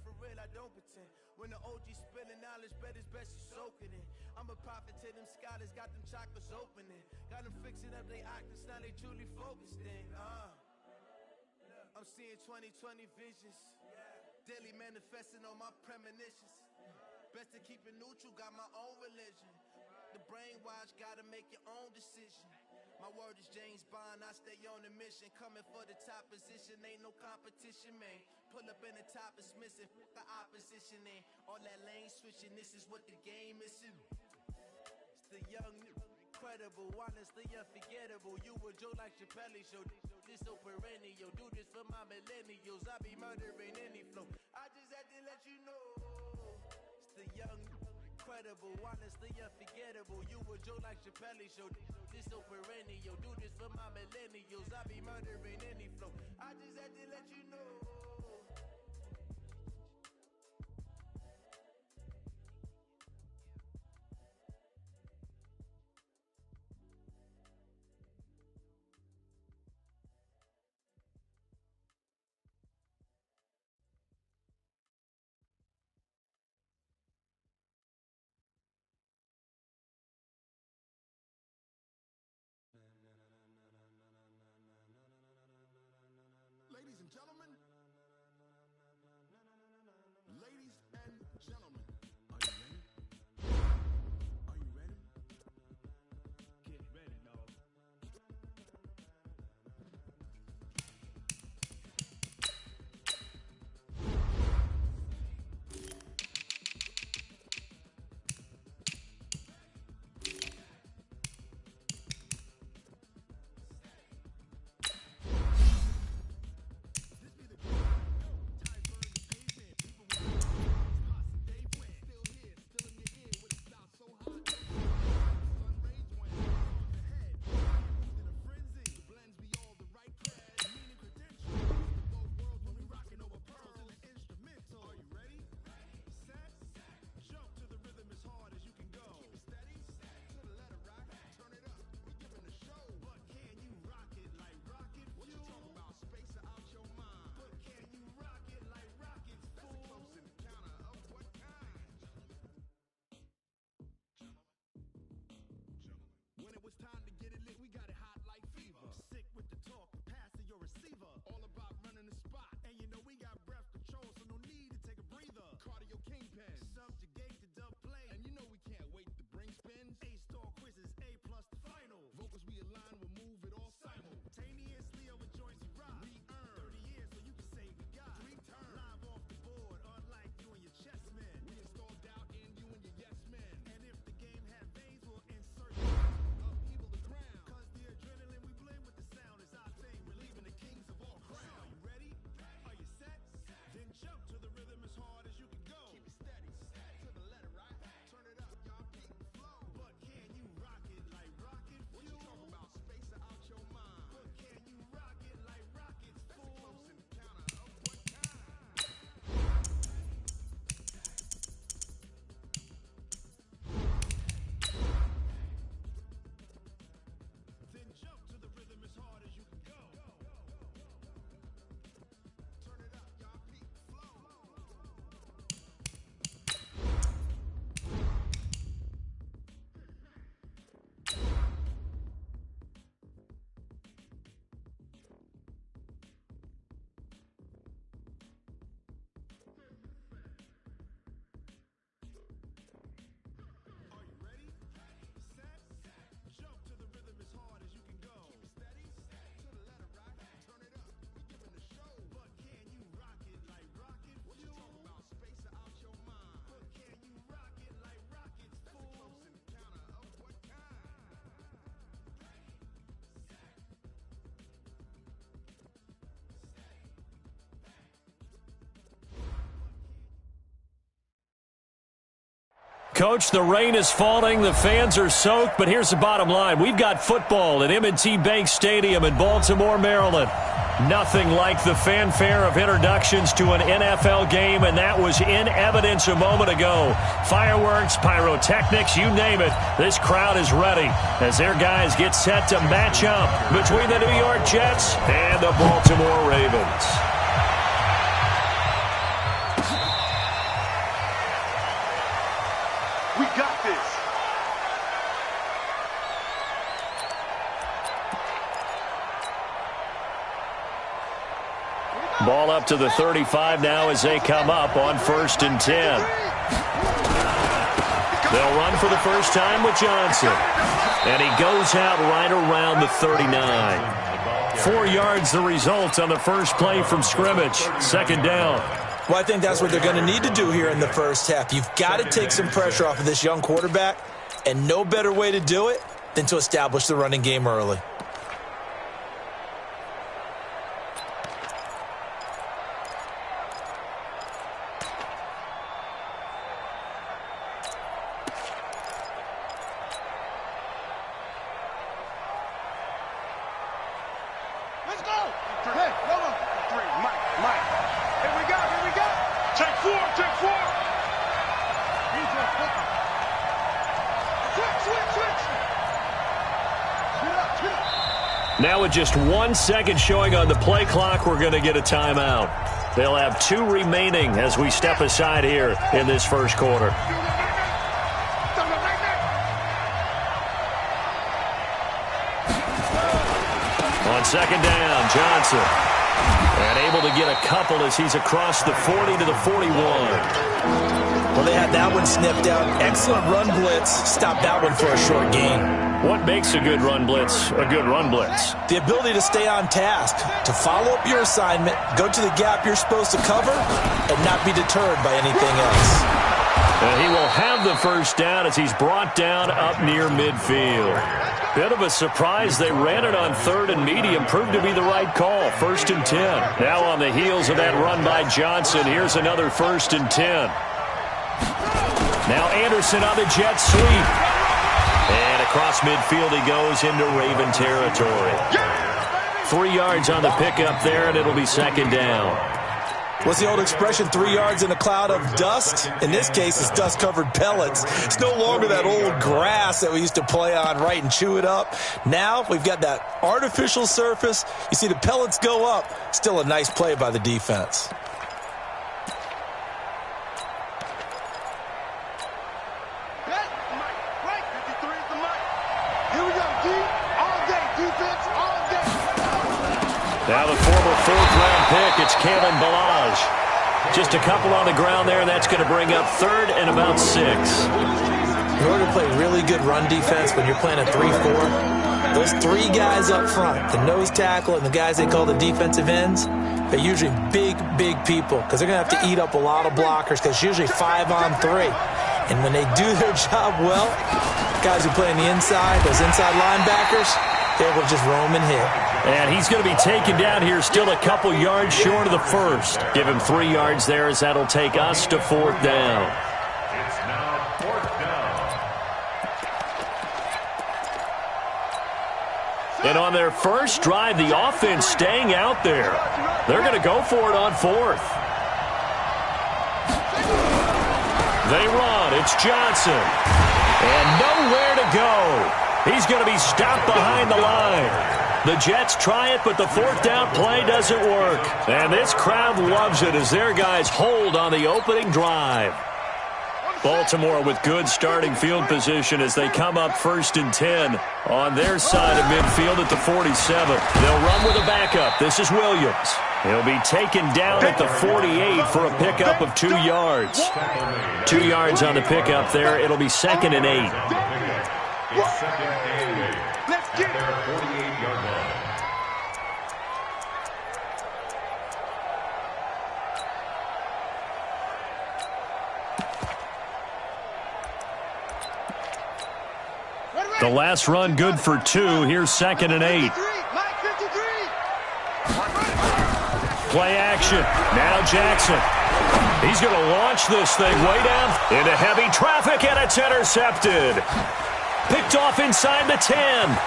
for real, I don't pretend. When the OG spilling knowledge, bet it's best you soak it in. I'm a prophet to them scholars, got them chakras opening. Got them fixing up they octaves, now they truly focused in. I'm seeing 2020 visions. Daily manifesting on my premonitions. Best to keep it neutral, got my own religion. The brainwash, gotta make your own decision. My word is James Bond, I stay on the mission. Coming for the top position, ain't no competition, man. Pull up in the top is missing, the opposition in. All that lane switching, this is what the game is. It's the young, incredible, honestly unforgettable. You a Joe like Chappelle show. This so perennial, do this for my millennials. I be murdering any flow. I just had to let you know. It's the young, incredible, honestly unforgettable. You a Joe like Chappelle show. This so perennial, do this for my millennials. I be murdering any flow. I just had to let you know. Ladies and gentlemen. Ladies and gentlemen. Are you ready? Are you ready? Get ready, dog. Coach, the rain is falling, the fans are soaked, but here's the bottom line. We've got football at M&T Bank Stadium in Baltimore, Maryland. Nothing like the fanfare of introductions to an NFL game, and that was in evidence a moment ago. Fireworks, pyrotechnics, you name it. This crowd is ready as their guys get set to match up between the New York Jets and the Baltimore Ravens. Ball up to the 35 now as they come up on 1st and 10. They'll run for the first time with Johnson. And he goes out right around the 39. 4 yards the result on the first play from scrimmage. 2nd down. Well, I think that's what they're going to need to do here in the first half. You've got to take some pressure off of this young quarterback, and no better way to do it than to establish the running game early. Now with just 1 second showing on the play clock, we're going to get a timeout. They'll have 2 remaining as we step aside here in this first quarter. On 2nd down, Johnson. And able to get a couple as he's across the 40 to the 41. Well, they had that one snipped out. Excellent run blitz. Stopped that one for a short gain. What makes a good run blitz a good run blitz? The ability to stay on task, to follow up your assignment, go to the gap you're supposed to cover, and not be deterred by anything else. And he will have the first down as he's brought down up near midfield. Bit of a surprise. They ran it on 3rd and medium. Proved to be the right call. 1st and 10. Now on the heels of that run by Johnson, here's another 1st and 10. Now Anderson on the jet sweep. And across midfield he goes into Raven territory. 3 yards on the pickup there, and it'll be 2nd down. What's the old expression, 3 yards in a cloud of dust? In this case, it's dust-covered pellets. It's no longer that old grass that we used to play on, right, and chew it up. Now we've got that artificial surface. You see the pellets go up. Still a nice play by the defense. Now the former 4th-round pick, it's Kalen Ballage. Just a couple on the ground there, and that's going to bring up 3rd and about 6. In order to play really good run defense when you're playing a 3-4, those 3 guys up front, the nose tackle and the guys they call the defensive ends, they're usually big, big people because they're going to have to eat up a lot of blockers because it's usually 5 on 3. And when they do their job well, guys who play on the inside, those inside linebackers, they're able to just roam and hit. And he's going to be taken down here, still a couple yards short of the first. Give him 3 yards there as that'll take us to 4th down. It's now 4th down. And on their first drive, the offense staying out there. They're going to go for it on 4th. They run. It's Johnson. And nowhere to go. He's going to be stopped behind the line. The Jets try it, but the 4th down play doesn't work. And this crowd loves it as their guys hold on the opening drive. Baltimore with good starting field position as they come up 1st and 10 on their side of midfield at the 47. They'll run with a backup. This is Williams. He'll be taken down at the 48 for a pickup of 2 yards. 2 yards on the pickup there. It'll be 2nd and 8. It's 2nd and 8. Let's get their 48-yard line. The last run good for 2. Here's 2nd and 8. Play action. Now Jackson. He's going to launch this thing way down into heavy traffic, and it's intercepted. Picked off inside the 10.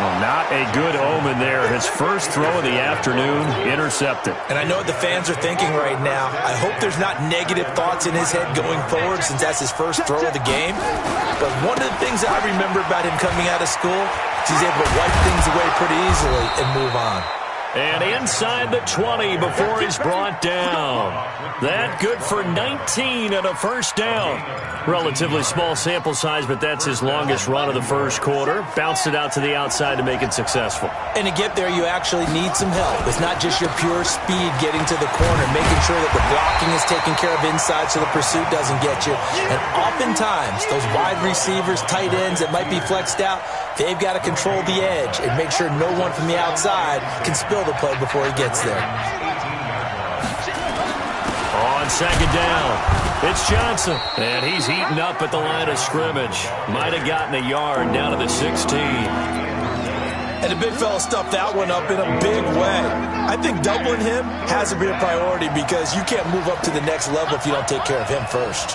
Well, not a good omen there. His first throw of the afternoon, intercepted. And I know what the fans are thinking right now. I hope there's not negative thoughts in his head going forward since that's his first throw of the game. But one of the things I remember about him coming out of school is he's able to wipe things away pretty easily and move on. And inside the 20 before he's brought down. That good for 19 and a first down. Relatively small sample size, but that's his longest run of the first quarter. Bounced it out to the outside to make it successful. And to get there, you actually need some help. It's not just your pure speed getting to the corner, making sure that the blocking is taken care of inside so the pursuit doesn't get you. And oftentimes, those wide receivers, tight ends that might be flexed out, they've got to control the edge and make sure no one from the outside can spill the play before he gets there. On second down, it's Johnson. And he's heating up at the line of scrimmage. Might have gotten a yard down to the 16. And the big fella stuffed that one up in a big way. I think doubling him has to be a priority because you can't move up to the next level if you don't take care of him first.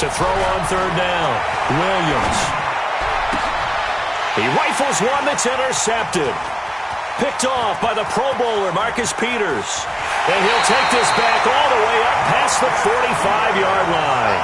To throw on third down, Williams. He rifles one that's intercepted. Picked off by the Pro Bowler, Marcus Peters. And he'll take this back all the way up past the 45-yard line.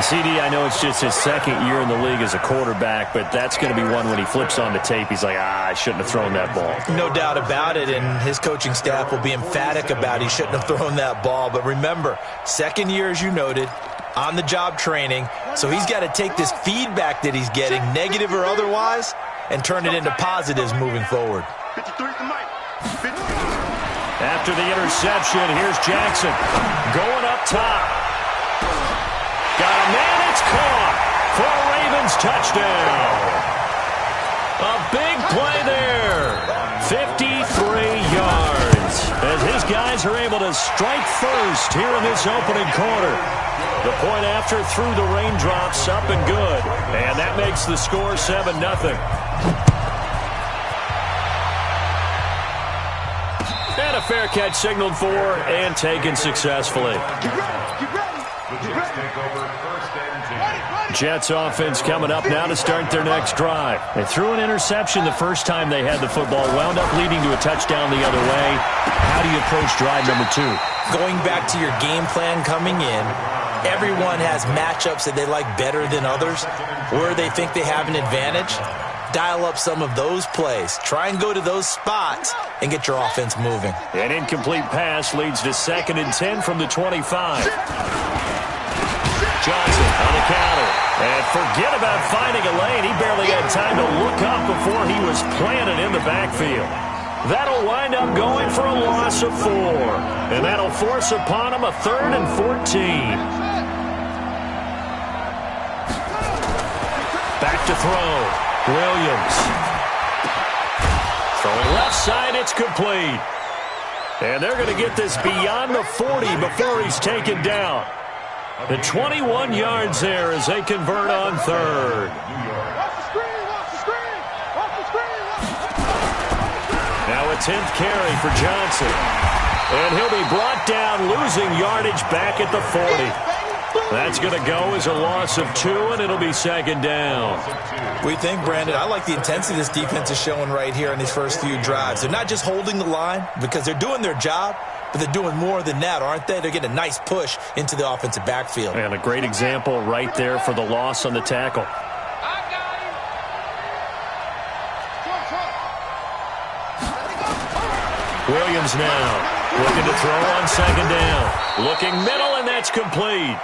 CD, I know it's just his second year in the league as a quarterback, but that's going to be one when he flips on the tape, he's like, I shouldn't have thrown that ball. No doubt about it, and his coaching staff will be emphatic about he shouldn't have thrown that ball. But remember, second year, as you noted, on-the-job training, so he's got to take this feedback that he's getting, negative or otherwise, and turn it into positives moving forward. After the interception, here's Jackson going up top. Got a man, it's caught for a Ravens touchdown. A big play there. 53 yards as his guys are able to strike first here in this opening quarter. The point after through the raindrops, up and good. And that makes the score 7-0. And a fair catch signaled for and taken successfully. Jets offense coming up now to start their next drive. They threw an interception the first time they had the football, wound up leading to a touchdown the other way. How do you approach drive number 2? Going back to your game plan coming in, everyone has matchups that they like better than others, where they think they have an advantage. Dial up some of those plays. Try and go to those spots and get your offense moving. An incomplete pass leads to 2nd and 10 from the 25. Johnson on the counter. And forget about finding a lane. He barely had time to look up before he was planted in the backfield. That'll wind up going for a loss of 4. And that'll force upon him a 3rd and 14. Back to throw. Williams. Throwing left side, it's complete. And they're going to get this beyond the 40 before he's taken down. The 21 yards there as they convert on 3rd. Now a 10th carry for Johnson. And he'll be brought down, losing yardage back at the 40. That's going to go as a loss of 2, and it'll be 2nd down. We think, Brandon, I like the intensity this defense is showing right here in these first few drives. They're not just holding the line because they're doing their job, but they're doing more than that, aren't they? They're getting a nice push into the offensive backfield. And a great example right there for the loss on the tackle. Williams now looking to throw on 2nd down. Looking middle, and that's complete.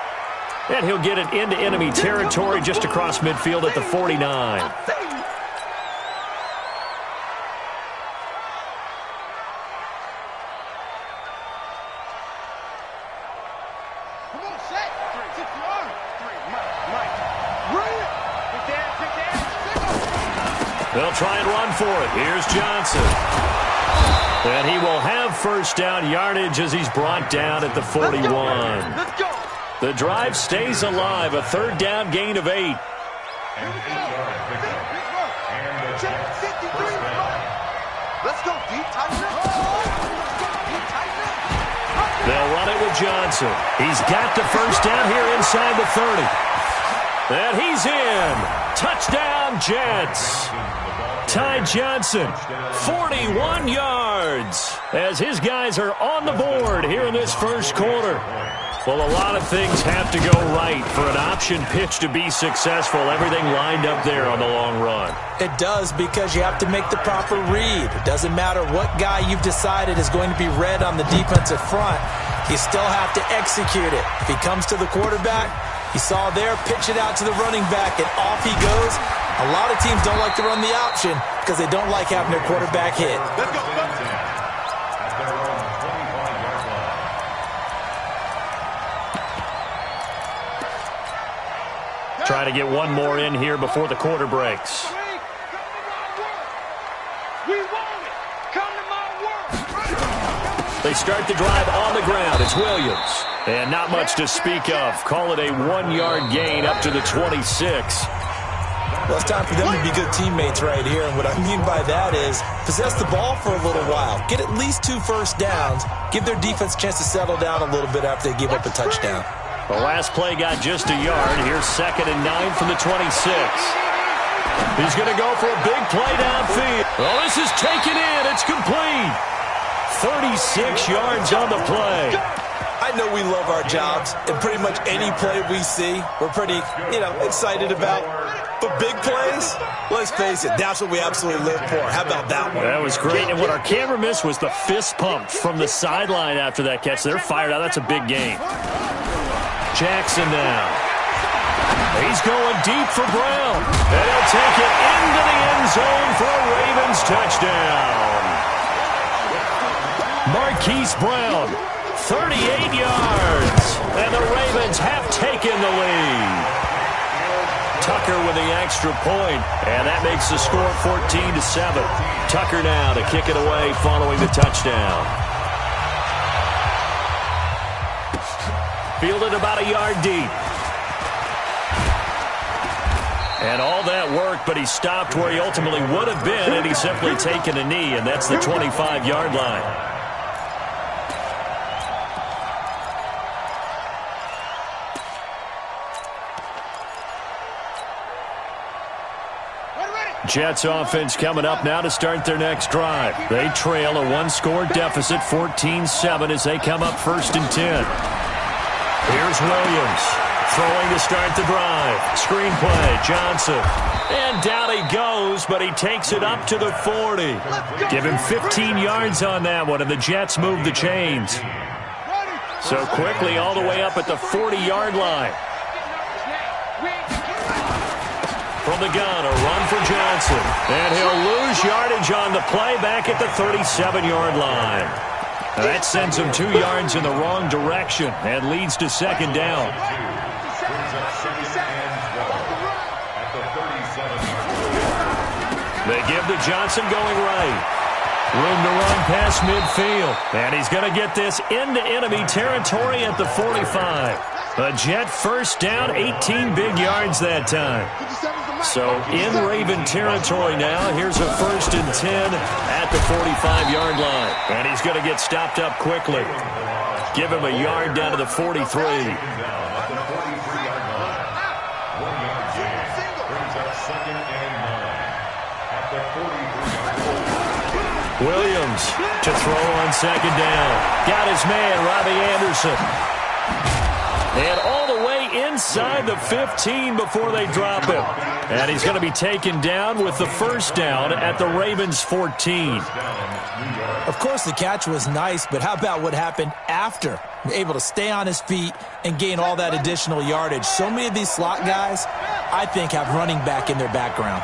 And he'll get it into enemy territory just across midfield at the 49. They'll try and run for it. Here's Johnson. And he will have first down yardage as he's brought down at the 41. Let's go. The drive stays alive. A 3rd down gain of 8. Let's go, deep tight. They'll run it with Johnson. He's got the first down here inside the 30. And he's in. Touchdown, Jets. Ty Johnson, 41 yards, as his guys are on the board here in this first quarter. Well, a lot of things have to go right for an option pitch to be successful. Everything lined up there on the long run. It does, because you have to make the proper read. It doesn't matter what guy you've decided is going to be read on the defensive front. You still have to execute it. If he comes to the quarterback, you saw there, pitch it out to the running back, and off he goes. A lot of teams don't like to run the option because they don't like having their quarterback hit. Let's go. Try to get one more in here before the quarter breaks. They start the drive on the ground. It's Williams. And not much to speak of. Call it a 1-yard gain up to the 26. Well, it's time for them to be good teammates right here. And what I mean by that is possess the ball for a little while. Get at least 2 first downs. Give their defense a chance to settle down a little bit after they give up a touchdown. The last play got just a yard. Here's 2nd and 9 from the 26. He's going to go for a big play downfield. Well, this is taken in. It's complete. 36 yards on the play. I know we love our jobs, and pretty much any play we see, we're pretty, excited about. But big plays, let's face it, that's what we absolutely live for. How about that one? That was great, and what our camera missed was the fist pump from the sideline after that catch. They're fired out. That's a big gain. Jackson now. He's going deep for Brown. And he'll take it into the end zone for a Ravens touchdown. Marquise Brown, 38 yards. And the Ravens have taken the lead. Tucker with the extra point, and that makes the score 14-7. Tucker now to kick it away following the touchdown. Fielded about a yard deep. And all that work, but he stopped where he ultimately would have been, and he's simply taken a knee, and that's the 25-yard line. Jets offense coming up now to start their next drive. They trail a 1-score deficit, 14-7, as they come up 1st and 10. Here's Williams throwing to start the drive. Screen play, Johnson. And down he goes, but he takes it up to the 40. Give him 15 yards on that one, and the Jets move the chains. So quickly all the way up at the 40-yard line. From the gun, a run for Johnson. And he'll lose yardage on the play back at the 37-yard line. That sends him 2 yards in the wrong direction and leads to 2nd down. They give to Johnson going right. Room to run past midfield. And he's going to get this into enemy territory at the 45. A Jet first down, 18 big yards that time. So in Raven territory now. Here's a 1st and 10 at the 45-yard line. And he's going to get stopped up quickly. Give him a yard down to the 43. Williams to throw on 2nd down. Got his man, Robbie Anderson. And all the way inside the 15 before they drop him. And he's going to be taken down with the 1st down at the Ravens 14. Of course, the catch was nice, but how about what happened after? Able to stay on his feet and gain all that additional yardage. So many of these slot guys, I think, have running back in their background.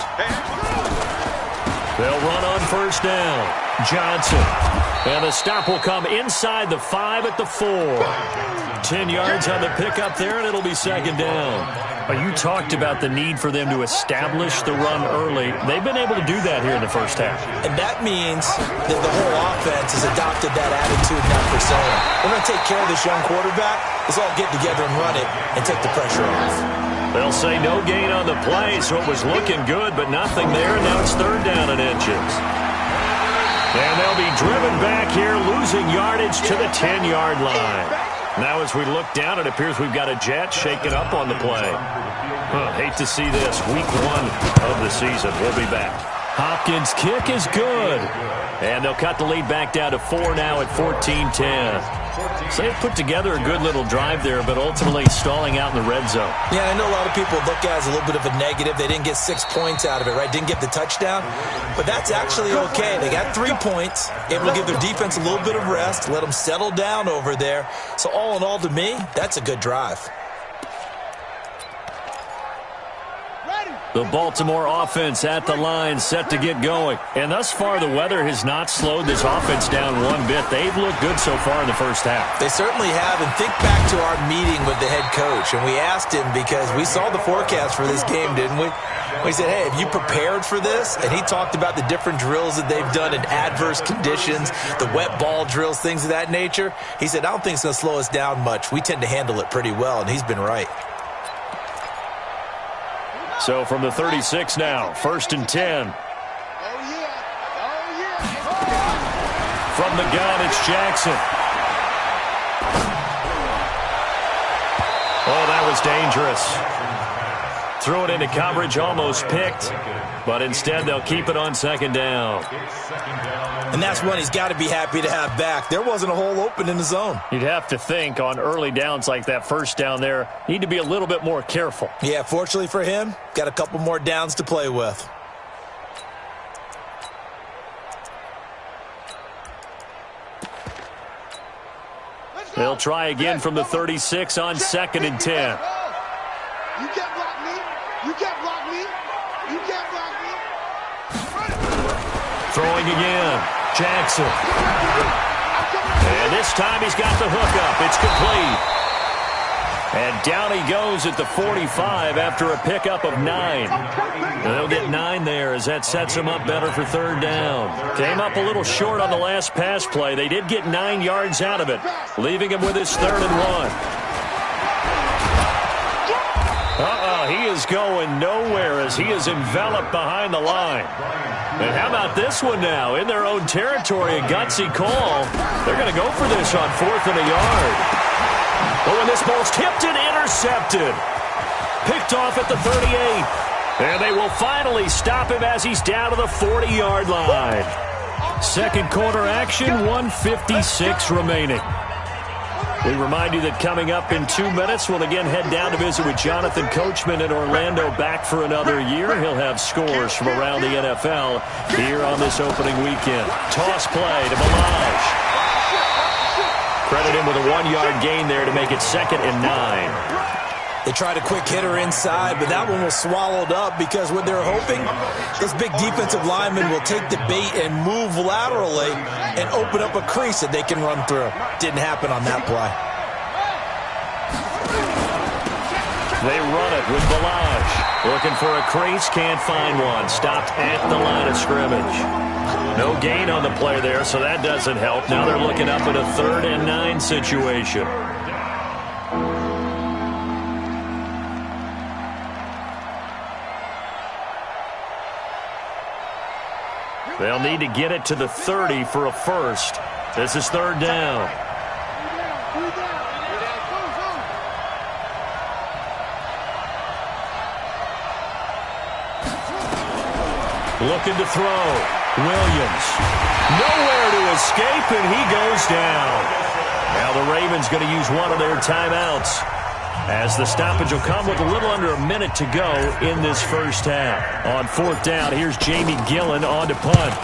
They'll run on 1st down. Johnson. And the stop will come inside the 5 at the 4. 10 yards on the pickup there, and it'll be 2nd down. You talked about the need for them to establish the run early. They've been able to do that here in the first half. And that means that the whole offense has adopted that attitude and that persona. We're going to take care of this young quarterback. Let's all get together and run it and take the pressure off. They'll say no gain on the play, so it was looking good, but nothing there. Now it's 3rd down and inches. And they'll be driven back here, losing yardage to the 10-yard line. Now as we look down, it appears we've got a Jet shaking up on the play. Hate to see this. Week 1 of the season. We'll be back. Hopkins' kick is good. And they'll cut the lead back down to 4 now at 14-10. So they've put together a good little drive there, but ultimately stalling out in the red zone. Yeah, I know a lot of people look at it as a little bit of a negative. They didn't get 6 points out of it, right? Didn't get the touchdown. But that's actually okay. They got 3 points, able to give their defense a little bit of rest, let them settle down over there. So all in all, to me, that's a good drive. The Baltimore offense at the line, set to get going. And thus far, the weather has not slowed this offense down one bit. They've looked good so far in the first half. They certainly have. And think back to our meeting with the head coach. And we asked him, because we saw the forecast for this game, didn't we? We said, hey, have you prepared for this? And he talked about the different drills that they've done in adverse conditions, the wet ball drills, things of that nature. He said, I don't think it's going to slow us down much. We tend to handle it pretty well, and he's been right. So from the 36 now, 1st and 10. From the gun, it's Jackson. Oh, that was dangerous. Threw it into coverage, almost picked, but instead they'll keep it on 2nd down. And that's one he's got to be happy to have back. There wasn't a hole open in the zone. You'd have to think on early downs like that 1st down there, need to be a little bit more careful. Yeah, fortunately for him, got a couple more downs to play with. They'll try again from the 36 on 2nd and 10. You can't block me. You can't block me. You can't block me. Throwing again. Jackson. And this time he's got the hook up. It's complete. And down he goes at the 45 after a pickup of 9. They'll get 9 there as that sets him up better for 3rd down. Came up a little short on the last pass play. They did get 9 yards out of it, leaving him with his 3rd and 1. He is going nowhere as he is enveloped behind the line. And how about this one now? In their own territory, a gutsy call. They're going to go for this on 4th and a yard. Oh, and this ball's tipped and intercepted. Picked off at the 38. And they will finally stop him as he's down to the 40-yard line. 2nd quarter action, 1:56 remaining. We remind you that coming up in 2 minutes, we'll again head down to visit with Jonathan Coachman in Orlando, back for another year. He'll have scores from around the NFL here on this opening weekend. Toss play to Balaj. Credit him with a 1-yard gain there to make it 2nd and 9. They tried a quick hitter inside, but that one was swallowed up because what they're hoping, this big defensive lineman will take the bait and move laterally and open up a crease that they can run through. Didn't happen on that play. They run it with Balaj. Looking for a crease, can't find one. Stopped at the line of scrimmage. No gain on the play there, so that doesn't help. Now they're looking up at a 3rd and 9 situation. They'll need to get it to the 30 for a first. This is 3rd down. Looking to throw. Williams. Nowhere to escape, and he goes down. Now the Ravens going to use one of their timeouts, as the stoppage will come with a little under a minute to go in this first half. On 4th down, here's Jamie Gillen on to punt.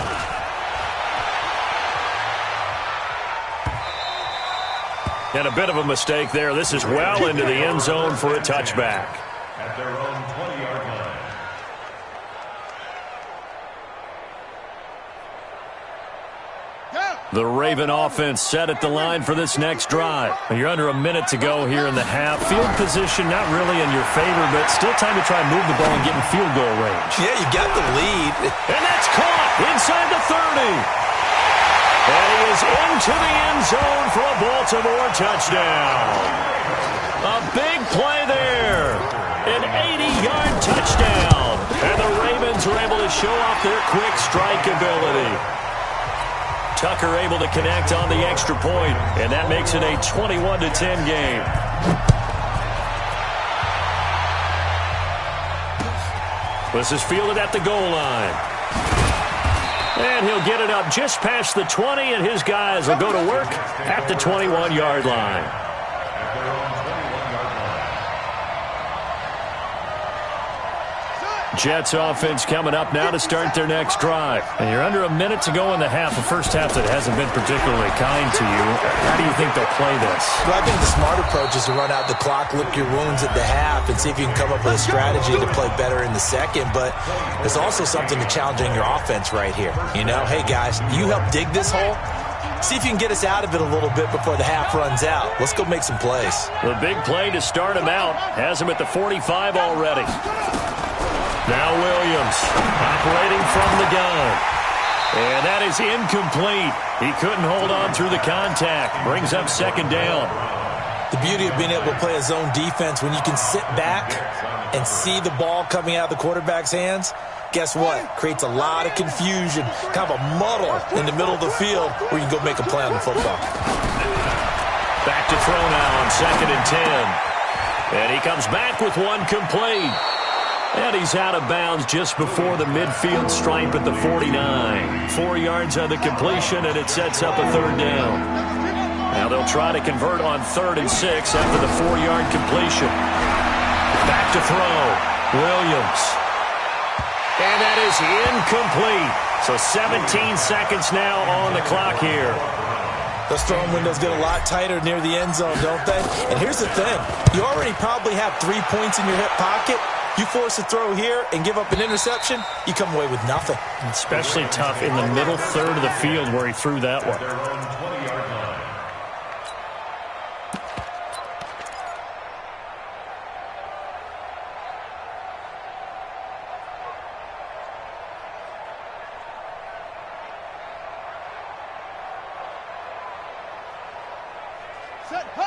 And a bit of a mistake there. This is well into the end zone for a touchback. At their own 20-yard line. The Raven offense set at the line for this next drive. You're under a minute to go here in the half. Field position not really in your favor, but still time to try and move the ball and get in field goal range. Yeah, you got the lead. And that's caught inside the 30. And he is into the end zone for a Baltimore touchdown. A big play there. An 80-yard touchdown. And the Ravens are able to show off their quick strike ability. Tucker able to connect on the extra point, and that makes it a 21-10 game. This is fielded at the goal line. And he'll get it up just past the 20, and his guys will go to work at the 21-yard line. Jets offense coming up now to start their next drive. And you're under a minute to go in the half, a first half that hasn't been particularly kind to you. How do you think they'll play this? Well, I think the smart approach is to run out the clock, lick your wounds at the half, and see if you can come up with a strategy to play better in the second. But there's also something to challenging your offense right here. You know, hey, guys, you help dig this hole. See if you can get us out of it a little bit before the half runs out. Let's go make some plays. The big play to start him out has him at the 45 already. Now Williams operating from the gun. And that is incomplete. He couldn't hold on through the contact. Brings up second down. The beauty of being able to play a zone defense when you can sit back and see the ball coming out of the quarterback's hands, guess what? Creates a lot of confusion, kind of a muddle in the middle of the field where you can go make a play on the football. Back to throw now on 2nd and 10. And he comes back with one complete. And he's out of bounds just before the midfield stripe at the 49. 4 yards on the completion, and it sets up a third down. Now they'll try to convert on 3rd and 6 after the 4-yard completion. Back to throw. Williams. And that is incomplete. So 17 seconds now on the clock here. Those throwing windows get a lot tighter near the end zone, don't they? And here's the thing. You already probably have 3 points in your hip pocket. You force a throw here and give up an interception, you come away with nothing. Especially tough in the middle third of the field where he threw that one.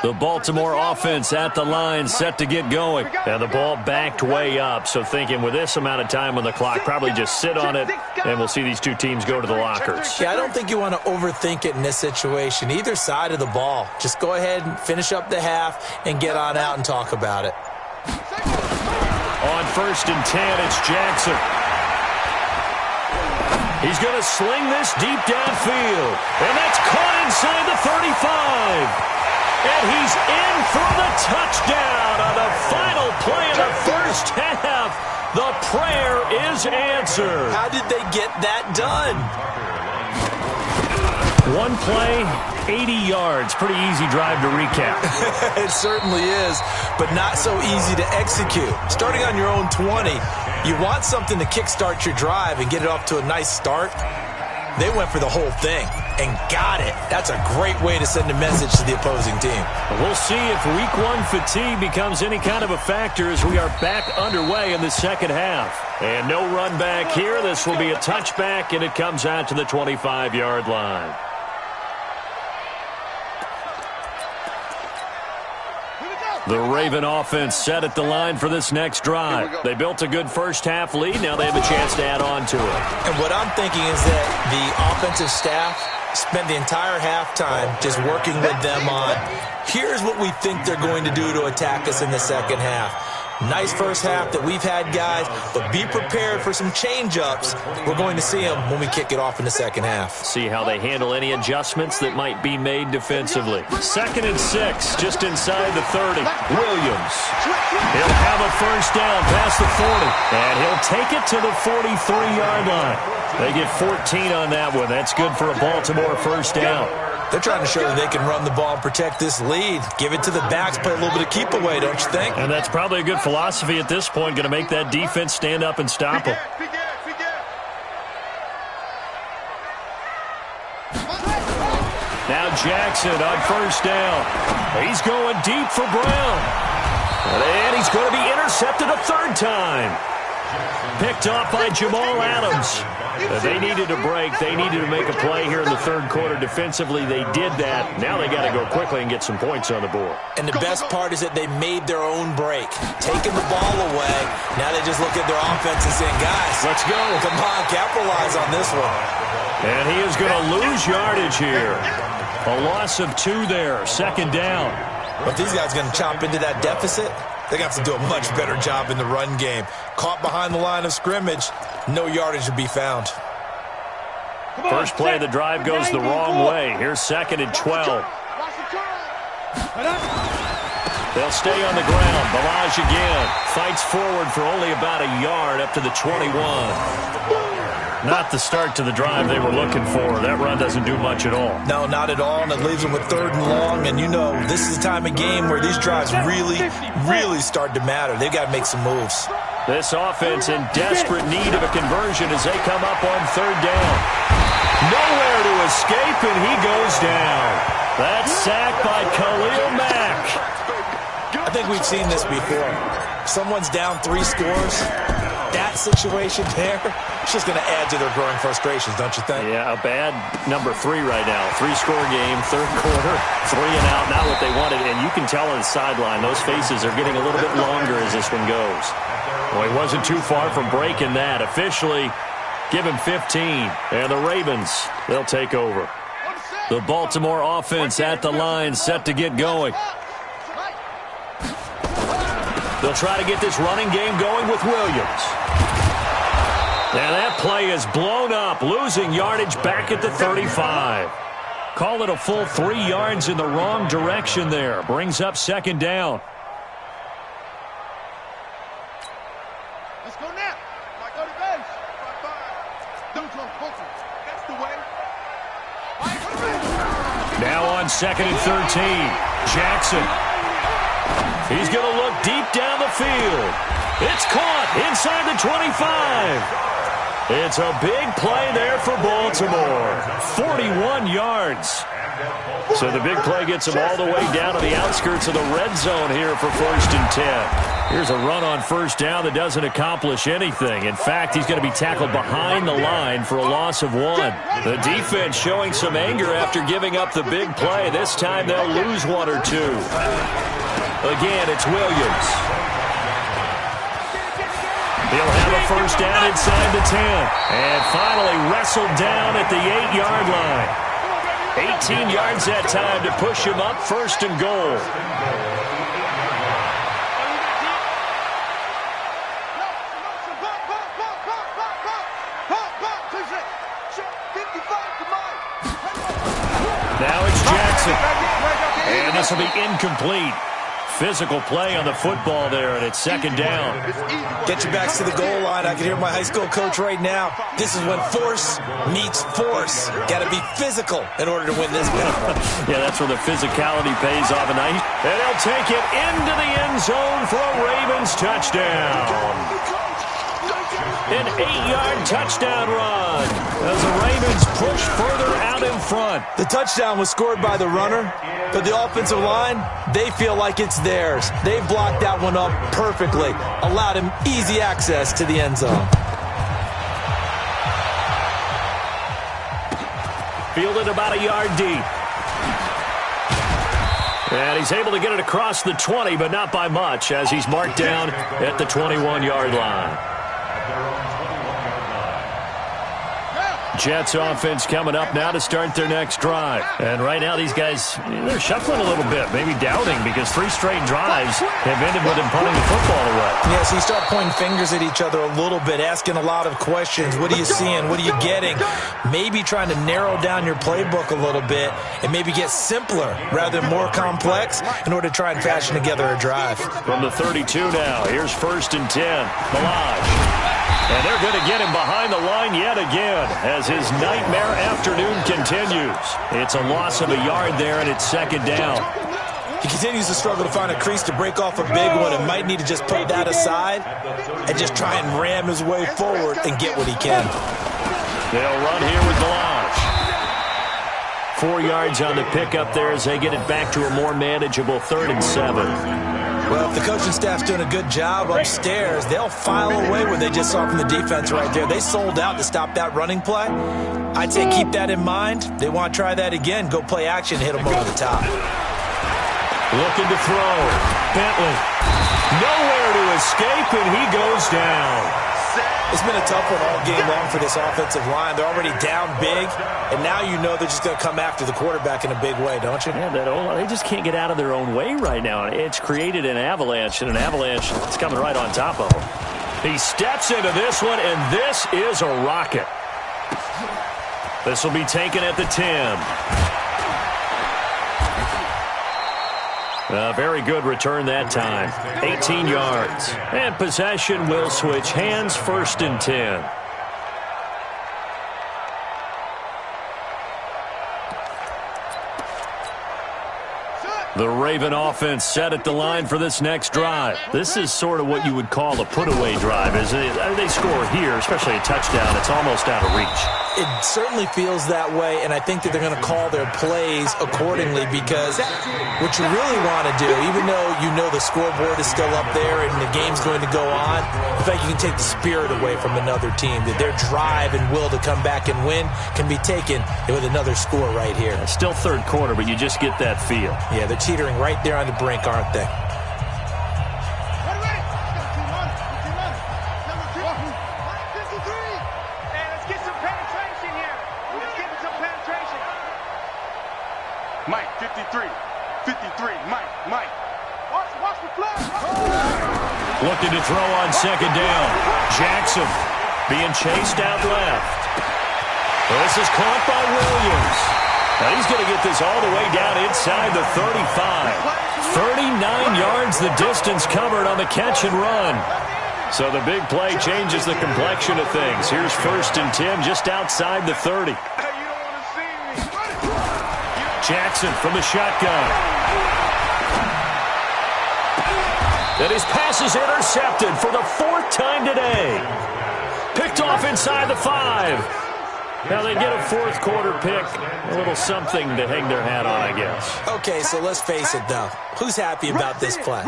The Baltimore offense at the line, set to get going. And the ball backed way up, so thinking with this amount of time on the clock, probably just sit on it, and we'll see these two teams go to the lockers. Yeah, I don't think you want to overthink it in this situation. Either side of the ball. Just go ahead and finish up the half and get on out and talk about it. On 1st and 10, it's Jackson. He's going to sling this deep downfield, and that's caught inside the 35. And he's in for the touchdown on the final play of the first half. The prayer is answered. How did they get that done? One play, 80 yards. Pretty easy drive to recap. It certainly is, but not so easy to execute. Starting on your own 20, you want something to kickstart your drive and get it off to a nice start. They went for the whole thing and got it. That's a great way to send a message to the opposing team. We'll see if week 1 fatigue becomes any kind of a factor as we are back underway in the second half. And no run back here. This will be a touchback, and it comes out to the 25-yard line. The Raven offense set at the line for this next drive. They built a good first half lead. Now they have a chance to add on to it. And what I'm thinking is that the offensive staff spent the entire halftime just working with them on, here's what we think they're going to do to attack us in the second half. Nice first half that we've had, guys, but be prepared for some change-ups. We're going to see them when we kick it off in the second half. See how they handle any adjustments that might be made defensively. 2nd and 6, just inside the 30. Williams. He'll have a first down past the 40, and he'll take it to the 43-yard line. They get 14 on that one. That's good for a Baltimore first down. They're trying to show that they can run the ball and protect this lead. Give it to the backs, play a little bit of keep away, don't you think? And that's probably a good philosophy at this point, going to make that defense stand up and stop them. Now Jackson on first down. He's going deep for Brown. And he's going to be intercepted a third time. Picked off by Jamal Adams. They needed a break. They needed to make a play here in the third quarter. Defensively, they did that. Now they got to go quickly and get some points on the board. And the best part is that they made their own break. Taking the ball away. Now they just look at their offense and saying, guys, let's go. Come on, capitalize on this one. And he is going to lose yardage here. A loss of 2 there. Second down. But these guys are going to chomp into that deficit. They got to do a much better job in the run game. Caught behind the line of scrimmage. No yardage to be found. First play of the drive goes the wrong way. Here's 2nd and 12. They'll stay on the ground. Balaj again. Fights forward for only about a yard up to the 21. Not the start to the drive they were looking for. That run doesn't do much at all. No, not at all, and it leaves them with 3rd and long. And you know, this is the time of game where these drives really start to matter. They've got to make some moves. This offense in desperate need of a conversion as they come up on 3rd down. Nowhere to escape, and he goes down. That's sacked by Khalil Mack. I think we've seen this before. Someone's down 3 scores. That situation there, it's just going to add to their growing frustrations, don't you think? Yeah, a bad number 3 right now. 3-score game, 3rd quarter, 3 and out, not what they wanted. And you can tell on the sideline, those faces are getting a little bit longer as this one goes. Well, he wasn't too far from breaking that. Officially, give him 15. And the Ravens, they'll take over. The Baltimore offense at the line, set to get going. They'll try to get this running game going with Williams. And that play is blown up, losing yardage back at the 35. Call it a full 3 yards in the wrong direction there. Brings up 2nd down. Let's go now. Go to base. That's the way. Now on 2nd and 13. Jackson. He's going to look deep down the field. It's caught inside the 25. It's a big play there for Baltimore. 41 yards. So the big play gets him all the way down to the outskirts of the red zone here for 1st and 10. Here's a run on 1st down that doesn't accomplish anything. In fact, he's going to be tackled behind the line for a loss of 1. The defense showing some anger after giving up the big play. This time they'll lose 1 or 2. Again, it's Williams. He'll have a 1st down inside the 10. And finally wrestled down at the 8-yard line. 18 yards that time to push him up 1st and goal. Now it's Jackson. And this will be incomplete. Physical play on the football there, and it's 2nd down. Get your backs to the goal line. I can hear my high school coach right now. This is when force meets force. Got to be physical in order to win this battle. Yeah, that's where the physicality pays off. And they'll take it into the end zone for a Ravens touchdown. An 8-yard touchdown run as the Ravens push further out in front. The touchdown was scored by the runner, but the offensive line, they feel like it's theirs. They blocked that one up perfectly, allowed him easy access to the end zone. Fielded about a yard deep. And he's able to get it across the 20, but not by much, as he's marked down at the 21-yard line. Jets offense coming up now to start their next drive. And right now these guys, they're shuffling a little bit, maybe doubting, because 3 straight drives have ended with them punting the football away. Yeah, so you start pointing fingers at each other a little bit, asking a lot of questions. What are you seeing? What are you getting? Maybe trying to narrow down your playbook a little bit and maybe get simpler rather than more complex in order to try and fashion together a drive. From the 32 now, here's 1st and 10. Balaj. And they're going to get him behind the line yet again as his nightmare afternoon continues. It's a loss of a yard there, and it's 2nd down. He continues to struggle to find a crease to break off a big one and might need to just put that aside and just try and ram his way forward and get what he can. They'll run here with Balaj. 4 yards on the pickup there as they get it back to a more manageable 3rd and 7. Well, if the coaching staff's doing a good job upstairs, they'll file away what they just saw from the defense right there. They sold out to stop that running play. I'd say keep that in mind. They want to try that again. Go play action, hit them over the top. Looking to throw. Bentley. Nowhere to escape, and he goes down. It's been a tough one all game long for this offensive line. They're already down big, and now you know they're just going to come after the quarterback in a big way, don't you? Yeah, they just can't get out of their own way right now. It's created an avalanche, and an avalanche is coming right on top of them. He steps into this one, and this is a rocket. This will be taken at the 10. A very good return that time. 18 yards. And possession will switch hands, 1st and 10. The Raven offense set at the line for this next drive. This is sort of what you would call a put-away drive, isn't it? They score here, especially a touchdown. It's almost out of reach. It certainly feels that way, and I think that they're going to call their plays accordingly because what you really want to do, even though you know the scoreboard is still up there and the game's going to go on, in fact, you can take the spirit away from another team, that their drive and will to come back and win can be taken with another score right here. It's still 3rd quarter, but you just get that feel. Yeah, they're teetering right there on the brink, aren't they? Mike, 53, Mike. Watch the flag. Looking to throw on 2nd down. Jackson being chased out left. This is caught by Williams. Now he's going to get this all the way down inside the 35. 39 yards the distance covered on the catch and run. So the big play changes the complexion of things. Here's 1st and 10 just outside the 30. Jackson from the shotgun. And his pass is intercepted for the 4th time today. Picked off inside the 5. Now they get a 4th quarter pick. A little something to hang their hat on, I guess. Okay, so let's face it, though. Who's happy about this play?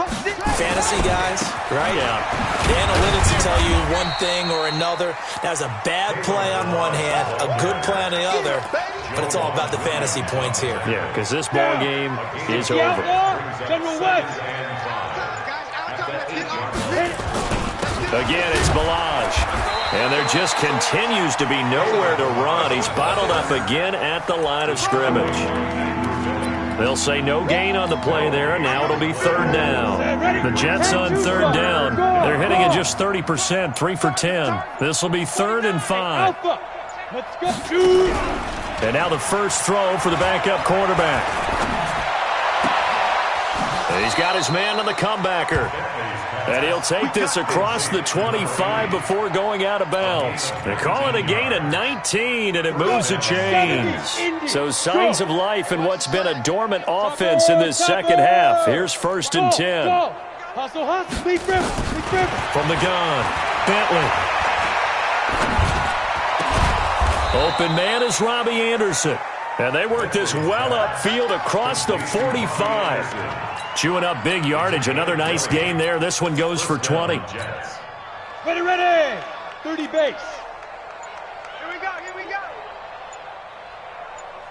Fantasy guys, right? Yeah. The analytics will tell you one thing or another. That was a bad play on one hand, a good play on the other. But it's all about the fantasy points here. Yeah, because this ball game is over. Again, it's Balaj. And there just continues to be nowhere to run. He's bottled up again at the line of scrimmage. They'll say no gain on the play there. Now it'll be 3rd down. The Jets on 3rd down. They're hitting at just 30%, 3 for 10. This will be 3rd and 5. And now the first throw for the backup quarterback. He's got his man on the comebacker. And he'll take this across the 25 before going out of bounds. They call it a gain of 19, and it moves the chains. So signs of life in what's been a dormant offense in this second half. Here's 1st and 10. From the gun, Bentley. Open man is Robbie Anderson. And they work this well upfield across the 45. Chewing up big yardage. Another nice gain there. This one goes for 20. Ready. 30 base. Here we go.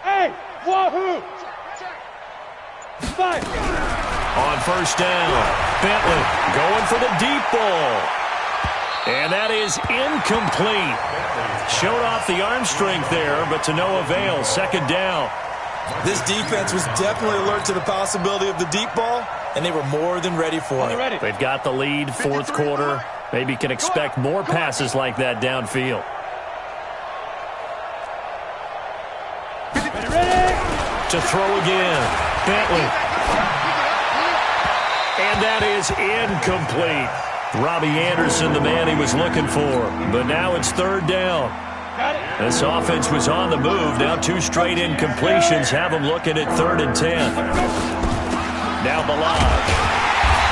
Hey, wahoo. 5. On 1st down, Bentley going for the deep ball. And that is incomplete. Showed off the arm strength there, but to no avail. 2nd down. This defense was definitely alert to the possibility of the deep ball, and they were more than ready for it. They've got the lead, 4th quarter. Maybe can expect more passes like that downfield. To throw again, Bentley. And that is incomplete. Robbie Anderson, the man he was looking for. But now it's 3rd down. This offense was on the move. Now 2 straight incompletions have them looking at 3rd and 10. Now Balaj.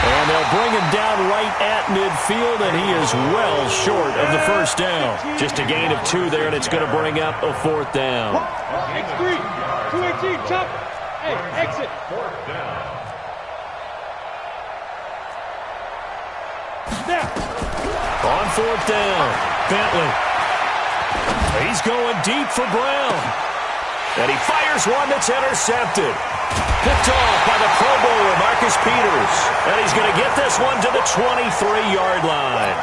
And they'll bring him down right at midfield, and he is well short of the 1st down. Just a gain of 2 there, and it's going to bring up a 4th down. X3, 218, chop. Hey, exit. 4th down. Snap. On 4th down, Bentley. He's going deep for Brown. And he fires one that's intercepted. Picked off by the Pro Bowler, Marcus Peters. And he's going to get this one to the 23-yard line.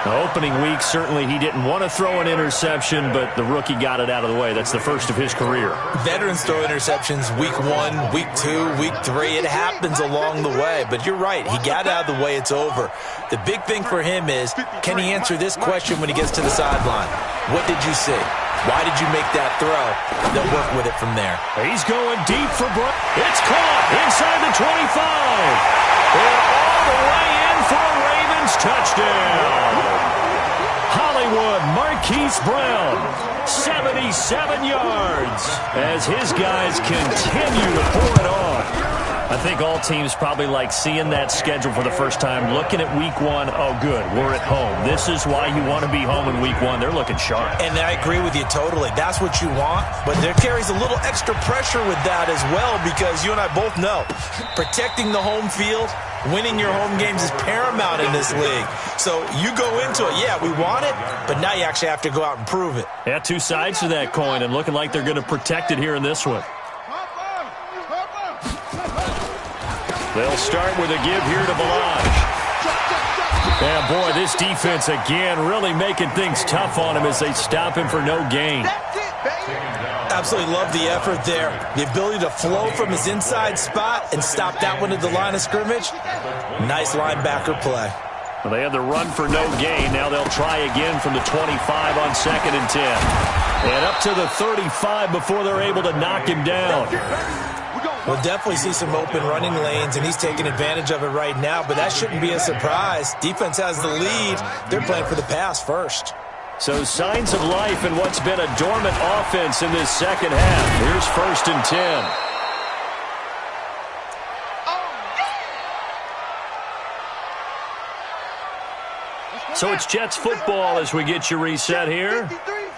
Opening week, certainly he didn't want to throw an interception, but the rookie got it out of the way. That's the first of his career. Veterans throw interceptions week 1, week 2, week 3. It happens along the way, but you're right. He got out of the way. It's over. The big thing for him is, can he answer this question when he gets to the sideline? What did you see? Why did you make that throw? They'll work with it from there. He's going deep for Brown. It's caught inside the 25. And all the way in for a Ravens touchdown. Hollywood Marquise Brown, 77 yards as his guys continue to pour it on. I think all teams probably like seeing that schedule for the first time, looking at week 1. Oh, good, we're at home. This is why you want to be home in week 1. They're looking sharp. And I agree with you totally. That's what you want, but there carries a little extra pressure with that as well, because you and I both know protecting the home field, winning your home games is paramount in this league. So you go into it, yeah, we want it, but now you actually have to go out and prove it. Yeah, two sides to that coin, and looking like they're going to protect it here in this one. They'll start with a give here to Balaj. Yeah, boy, this defense again really making things tough on him as they stop him for no gain. Absolutely love the effort there. The ability to flow from his inside spot and stop that one at the line of scrimmage. Nice linebacker play. Well, they had the run for no gain. Now they'll try again from the 25 on 2nd and 10. And up to the 35 before they're able to knock him down. We'll definitely see some open running lanes, and he's taking advantage of it right now, but that shouldn't be a surprise. Defense has the lead. They're playing for the pass first. So signs of life in what's been a dormant offense in this second half. Here's 1st and 10. So it's Jets football as we get you reset here.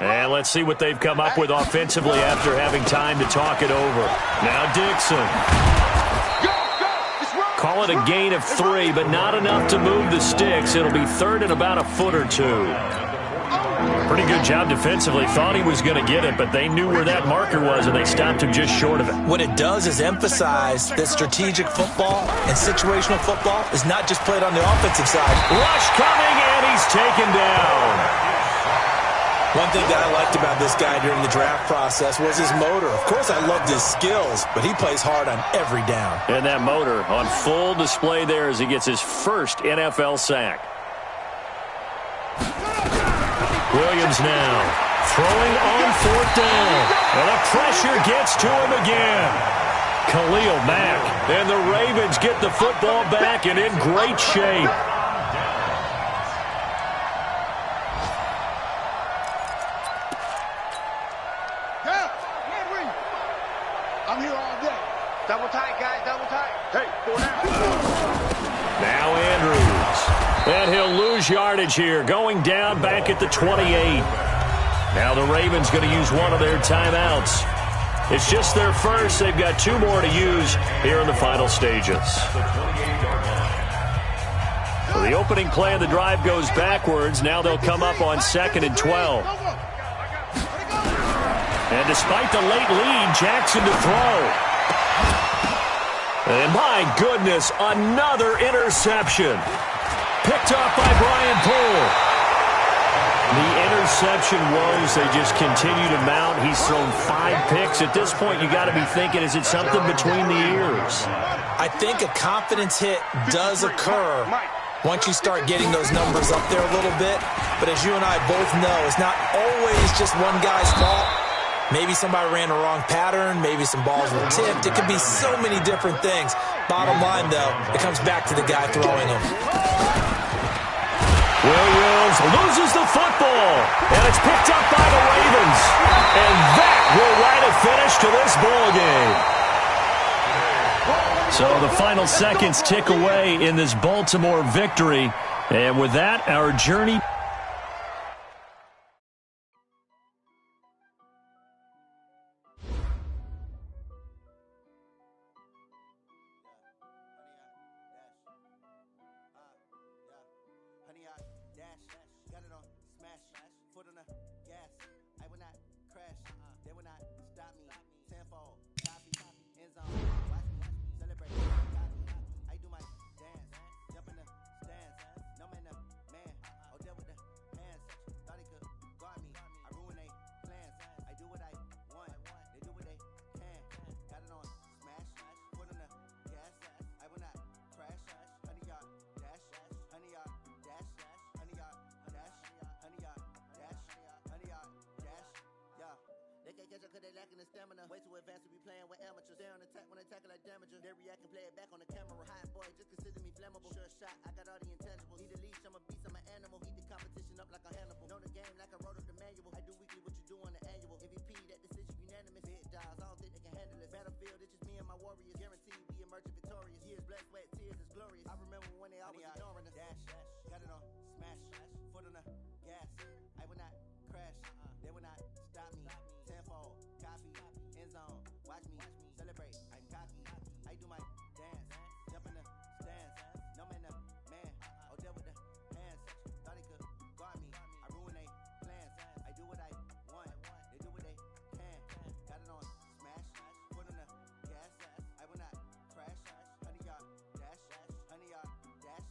And let's see what they've come up with offensively after having time to talk it over. Now Dixon. Call it a gain of 3, but not enough to move the sticks. It'll be 3rd and about a foot or 2. Pretty good job defensively. Thought he was going to get it, but they knew where that marker was, and they stopped him just short of it. What it does is emphasize that strategic football and situational football is not just played on the offensive side. Rush coming, and he's taken down. One thing that I liked about this guy during the draft process was his motor. Of course, I loved his skills, but he plays hard on every down. And that motor on full display there as he gets his first NFL sack. Williams now throwing on 4th down. And the pressure gets to him again. Khalil Mack. And the Ravens get the football back and in great shape. I'm here all day. Double tight, guys, double tight. Hey, 4 down. Now Andrews. And he'll lose yardage here, going down back at the 28. Now the Ravens going to use one of their timeouts. It's just their first. They've got 2 more to use here in the final stages. So the opening play of the drive goes backwards. Now they'll come up on 2nd and 12. And despite the late lead, Jackson to throw. And my goodness, another interception. Picked up by Brian Poole. The interception woes, they just continue to mount. He's thrown 5 picks. At this point, you got to be thinking, is it something between the ears? I think a confidence hit does occur once you start getting those numbers up there a little bit. But as you and I both know, it's not always just one guy's fault. Maybe somebody ran a wrong pattern. Maybe some balls were tipped. It could be so many different things. Bottom line, though, it comes back to the guy throwing them. Williams loses the football, and it's picked up by the Ravens. And that will write a finish to this ball game. So the final seconds tick away in this Baltimore victory. And with that, our journey... catch up cause they lacking the stamina. Way too advanced to be playing with amateurs. They on attack when they tackle like damager. They react and play it back on the camera. Hot boy, just consider me flammable. Sure shot, I got all the intangibles. Need a leash, I'm a beast, I'm an animal. Heat the competition up like a Hannibal. Know the game like I wrote up the manual. I do weekly what you do on the annual. MVP, that decision unanimous. Big dogs, I don't think they can handle it. Battlefield, it's just me and my warriors. Guaranteed we emerging victorious. Years, blood, sweat, tears, it's glorious. I remember when they always ignoring us. Dash, got it on, smash, foot on the gas. I will not crash, they will not stop me. Tenfold, copy, end zone, watch me celebrate. I'm cocky, I do my dance, jump in the stands. No man, man, oh there with the hands. Thought he could guard me, I ruin they plans. I do what I want, they do what they can. Got it on, smash, foot on the gas. I will not crash, 100-yard dash, 100-yard dash,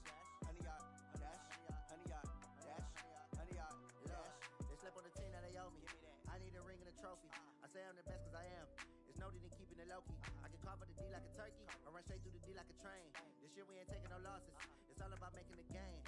100-yard dash, 100-yard dash, 100-yard dash. They slept on the team that they owe me. I need a ring and a trophy. I say I'm the best cause I am. It's no need in keeping it low-key. I can carve for the D like a turkey, or run straight through the D like a train. This year we ain't taking no losses. It's all about making the game.